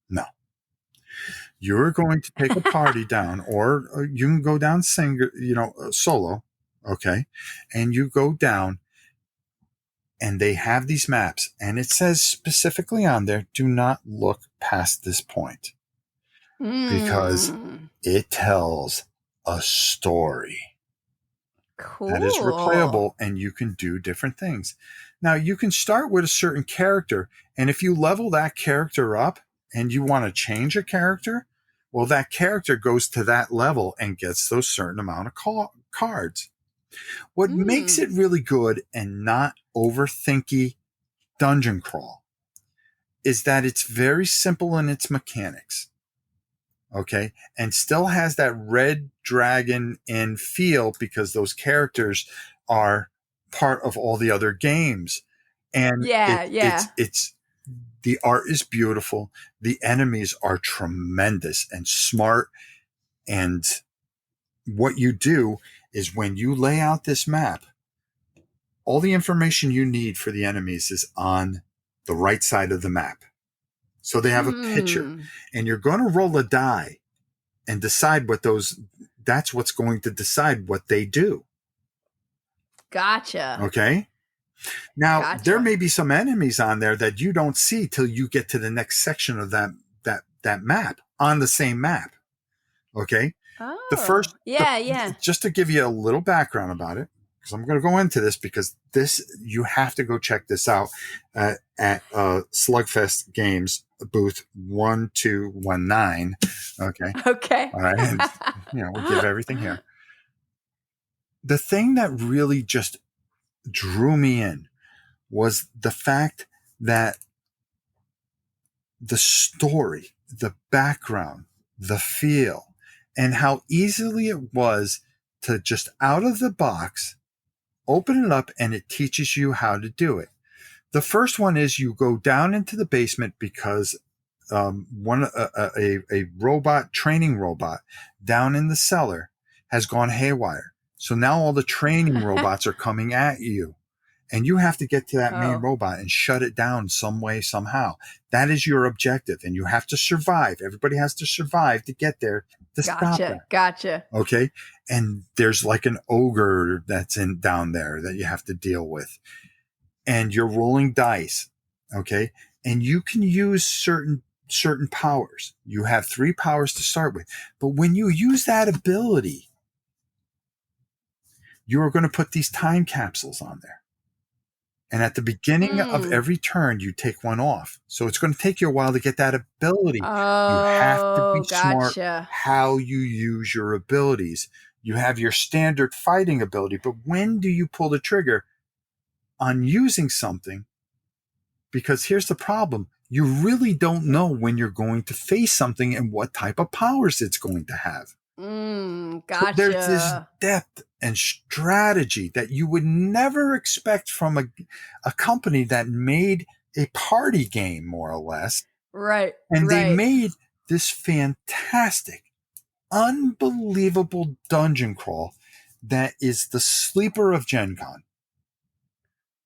No. You're going to take a party down, or you can go down solo, okay? And you go down, and they have these maps, and it says specifically on there, do not look past this point. Because it tells a story. Cool. That is replayable, and you can do different things. Now, you can start with a certain character, and if you level that character up and you want to change a character, well, that character goes to that level and gets those certain amount of cards. What makes it really good and not overthinky dungeon crawl is that it's very simple in its mechanics. Okay, and still has that Red Dragon Inn feel because those characters are part of all the other games. And it's the art is beautiful. The enemies are tremendous and smart. And what you do is when you lay out this map, all the information you need for the enemies is on the right side of the map. So they have a picture, and you're going to roll a die and decide that's what's going to decide what they do. Gotcha. Okay. Now there may be some enemies on there that you don't see till you get to the next section of that map on the same map. Okay. Oh, the first, yeah. Just to give you a little background about it, because I'm going to go into this because you have to go check this out at Slugfest Games booth 1219. Okay. All right. And, we'll give everything here. The thing that really just drew me in was the fact that the story, the background, the feel, and how easily it was to just out of the box open it up, and it teaches you how to do it. The first one is you go down into the basement because a training robot down in the cellar has gone haywire. So now all the training robots are coming at you, and you have to get to that main robot and shut it down some way, somehow. That is your objective, and you have to survive. Everybody has to survive to get there to stop that. Gotcha. Okay. And there's like an ogre that's down there that you have to deal with, and you're rolling dice. Okay. And you can use certain certain powers. You have 3 powers to start with. But when you use that ability, you are going to put these time capsules on there. And at the beginning of every turn, you take one off. So it's going to take you a while to get that ability. You have to be smart how you use your abilities. You have your standard fighting ability, but when do you pull the trigger on using something? Because here's the problem. You really don't know when you're going to face something and what type of powers it's going to have. Gotcha. So there's this depth and strategy that you would never expect from a company that made a party game, more or less. Right. And they made this fantastic, unbelievable dungeon crawl that is the sleeper of Gen Con.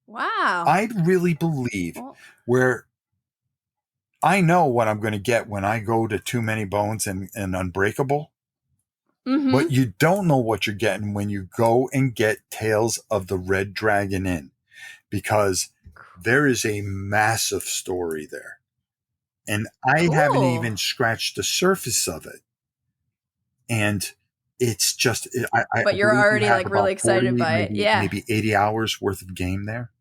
Wow. I really believe where I know what I'm going to get when I go to Too Many Bones and Unbreakable. But you don't know what you're getting when you go and get Tales of the Red Dragon Inn, because there is a massive story there. And I haven't even scratched the surface of it. And it's just, but you're already like really excited by it. Yeah. Maybe 80 hours worth of game there.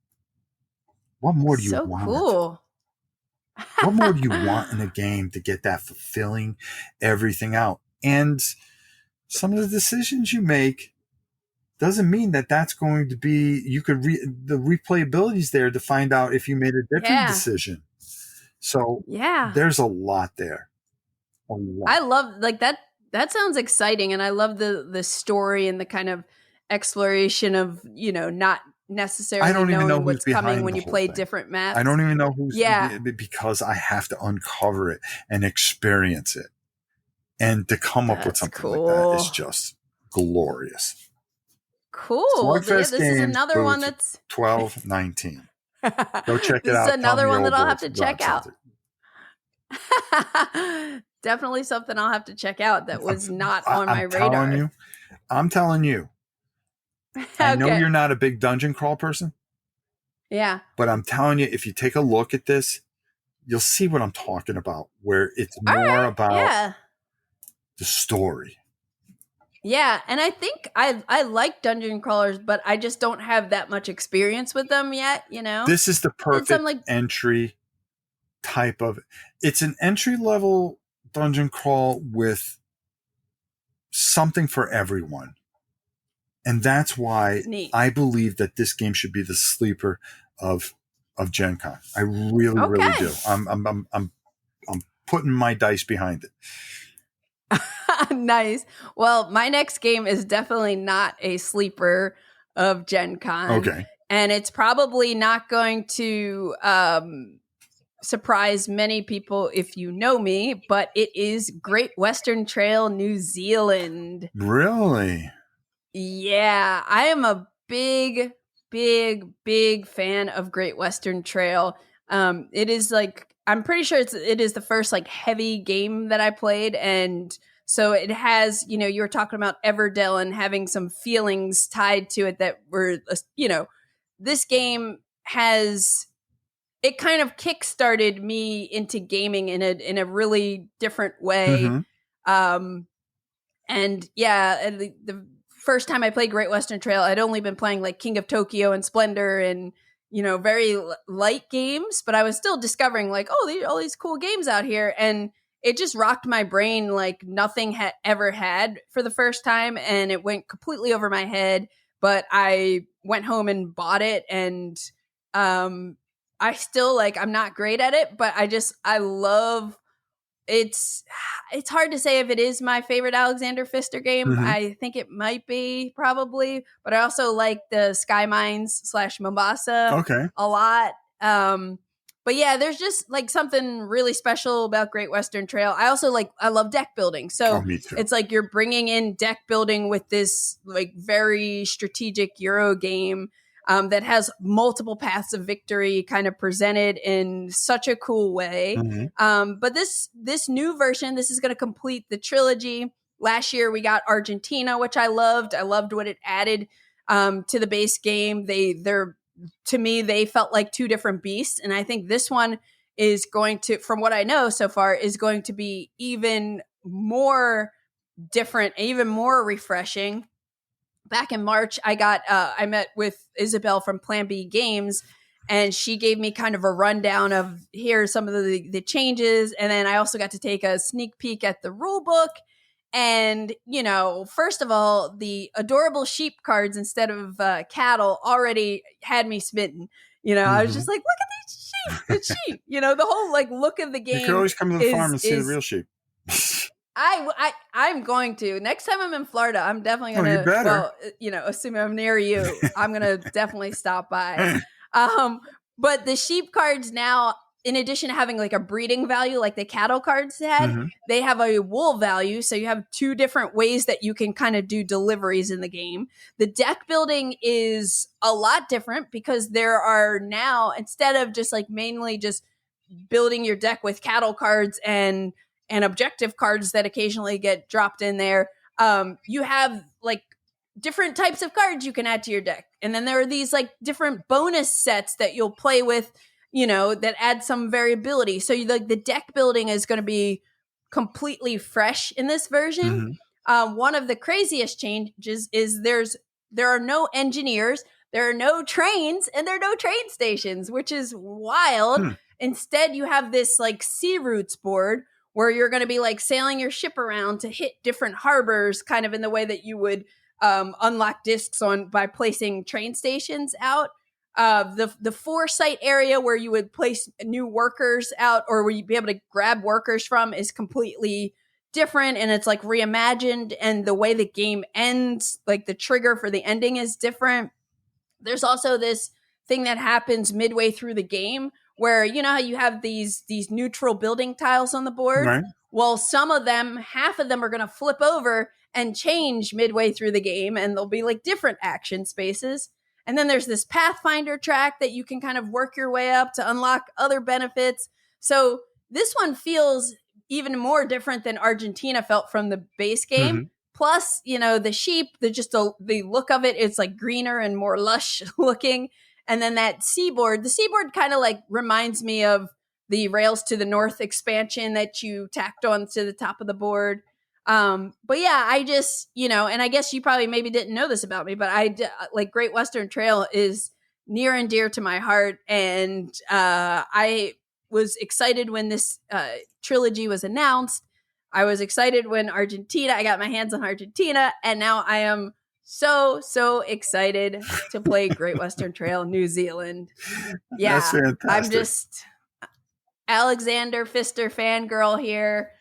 What more do you want? So cool. What more do you want in a game to get that fulfilling everything out? And some of the decisions you make doesn't mean that that's going to be, you could the replayability is there to find out if you made a different decision. So there's a lot there. A lot. I love like that. That sounds exciting. And I love the story and the kind of exploration of, not necessarily I don't even know what's coming when you play different maps. I don't even know who's because I have to uncover it and experience it. And to come up with something like that is just glorious. Cool. This is another one that's $12.19. Go check it out. This is another one that I'll have to check out. Definitely something I'll have to check out that was not on my radar. I'm telling you. I know you're not a big dungeon crawl person. Yeah. But I'm telling you, if you take a look at this, you'll see what I'm talking about, where it's more about the story. Yeah, and I think I like dungeon crawlers, but I just don't have that much experience with them yet, This is the perfect entry type of... It's an entry-level dungeon crawl with something for everyone. And that's why I believe that this game should be the sleeper of Gen Con. I really, really do. I'm putting my dice behind it. Nice. Well, my next game is definitely not a sleeper of Gen Con. Okay. And it's probably not going to surprise many people if you know me, but it is Great Western Trail New Zealand. Really? Yeah. I am a big fan of Great Western Trail. It is like, I'm pretty sure it is the first like heavy game that I played, and so it has, you were talking about Everdell and having some feelings tied to it that were, this game has, it kind of kickstarted me into gaming in a really different way. And the first time I played Great Western Trail, I'd only been playing like King of Tokyo and Splendor and very light games, but I was still discovering like, all these cool games out here. And it just rocked my brain like nothing had ever had for the first time. And it went completely over my head, but I went home and bought it. And I still I'm not great at it, but I love it's hard to say if it is my favorite Alexander Pfister game. I think it might be, probably, but I also like the Sky Mines / Mombasa a lot. But yeah, there's just like something really special about Great Western Trail. I also I love deck building. So it's like you're bringing in deck building with this like very strategic Euro game that has multiple paths of victory kind of presented in such a cool way. But this new version, this is going to complete the trilogy. Last year we got Argentina, which I loved. I loved what it added to the base game. To me, they felt like two different beasts. And I think this one is going to, from what I know so far, is going to be even more different, even more refreshing. Back in March, I met with Isabel from Plan B Games, and she gave me kind of a rundown of here's some of the changes. And then I also got to take a sneak peek at the rule book. And, you know, first of all, the adorable sheep cards instead of cattle already had me smitten. You know, I was just like, look at these sheep, the sheep. You know, the whole like look of the game. You can always come to the farm and see the real sheep. I'm going to. Next time I'm in Florida, I'm definitely going to, you better. well, you know, assuming I'm near you, I'm going to definitely stop by. But the sheep cards now, in addition to having like a breeding value like the cattle cards had, they have a wool value. So you have two different ways that you can kind of do deliveries in the game. The deck building is a lot different because there are now, instead of just like mainly just building your deck with cattle cards and objective cards that occasionally get dropped in there, you have like different types of cards you can add to your deck. And then there are these like different bonus sets that you'll play with, you know, that add some variability. So like the deck building is going to be completely fresh in this version. One of the craziest changes is there are no engineers, there are no trains, and there are no train stations, which is wild. Instead, you have this like sea routes board where you're going to be like sailing your ship around to hit different harbors, kind of in the way that you would unlock discs on by placing train stations out. The foresight area where you would place new workers out, or where you'd be able to grab workers from, is completely different, and it's like reimagined. And the way the game ends, like the trigger for the ending, is different. There's also this thing that happens midway through the game where, you know how you have these neutral building tiles on the board? Right. Well, half of them are going to flip over and change midway through the game, and there'll be like different action spaces. And then there's this Pathfinder track that you can kind of work your way up to unlock other benefits. So this one feels even more different than Argentina felt from the base game. Plus, you know, the sheep, the look of it, it's like greener and more lush looking. And then the seaboard kind of like reminds me of the Rails to the North expansion that you tacked on to the top of the board. But yeah, I just, you know, and I guess you probably maybe didn't know this about me, but like Great Western Trail is near and dear to my heart. And I was excited when this trilogy was announced. I was excited when I got my hands on Argentina, and now I am so excited to play Great Western Trail New Zealand. Yeah, that's fantastic. I'm just Alexander Pfister fangirl here.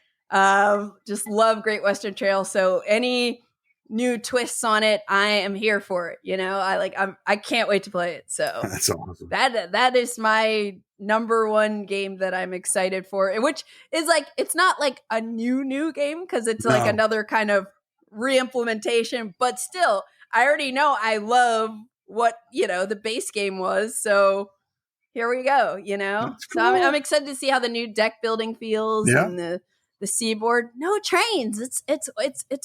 Just love Great Western Trail. So any new twists on it, I am here for it. You know, I can't wait to play it. So that's awesome. That is my number one game that I'm excited for, which is like, it's not like a new game, because it's like another kind of re-implementation, but still, I already know I love what, you know, the base game was. So here we go, you know. Cool. So I'm excited to see how the new deck building feels, and the seaboard. No trains. It's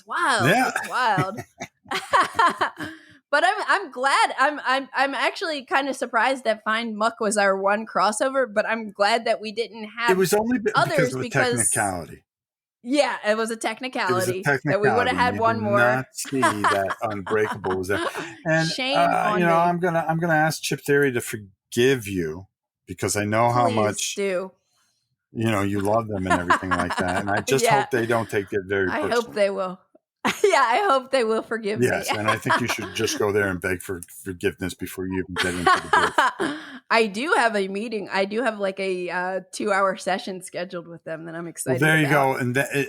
wild. Yeah. It's wild. But I'm glad. I'm actually kind of surprised that Find Muck was our one crossover, but I'm glad that we didn't have. It was only others because of a technicality. Yeah, it was a technicality. That we would have had one more. Not see that Unbreakable was there. And shame on you know, me. I'm gonna ask Chip Theory to forgive you, because I know how much do. You know, you love them and everything like that. And I just hope they don't take it very personally. I hope they will. Yeah, I hope they will forgive me. Yes, and I think you should just go there and beg for forgiveness before you even get into the booth. I do have a meeting. I do have like a 2-hour session scheduled with them that I'm excited about. Well, there you go.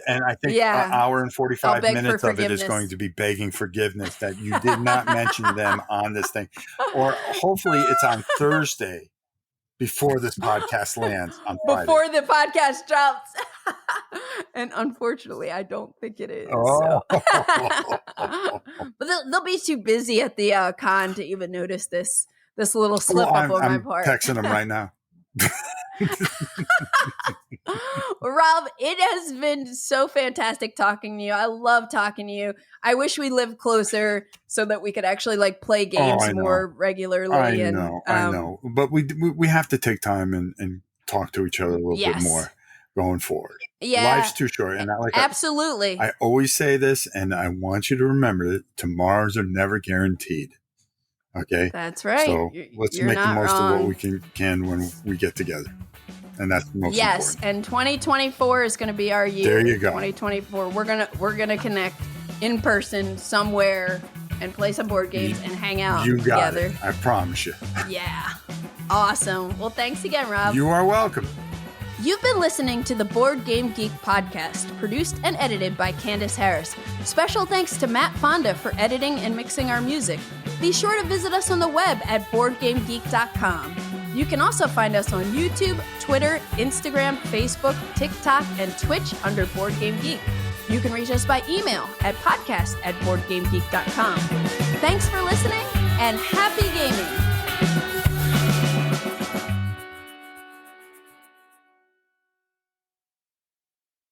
And I think an hour and 45 minutes of it is going to be begging forgiveness that you did not mention them on this thing. Or hopefully it's on Thursday before this podcast lands on Friday. Before the podcast drops. And unfortunately, I don't think it is. Oh. So. But they'll be too busy at the con to even notice this little slip up on my part. I'm texting them right now. Rob, it has been so fantastic talking to you. I love talking to you. I wish we lived closer so that we could actually like play games more regularly. I know. But we have to take time and talk to each other a little bit more going forward. Yeah. Life's too short. And absolutely. I always say this, and I want you to remember that tomorrows are never guaranteed. Okay? That's right. So let's make the most of what we can when we get together. And that's the most important. And 2024 is going to be our year. There you go. 2024. We're gonna connect in person somewhere and play some board games and hang out together. It. I promise you. Yeah. Awesome. Well, thanks again, Rob. You are welcome. You've been listening to the Board Game Geek podcast, produced and edited by Candace Harris. Special thanks to Matt Fonda for editing and mixing our music. Be sure to visit us on the web at boardgamegeek.com. You can also find us on YouTube, Twitter, Instagram, Facebook, TikTok, and Twitch under Board Game Geek. You can reach us by email at podcast@boardgamegeek.com. Thanks for listening, and happy gaming!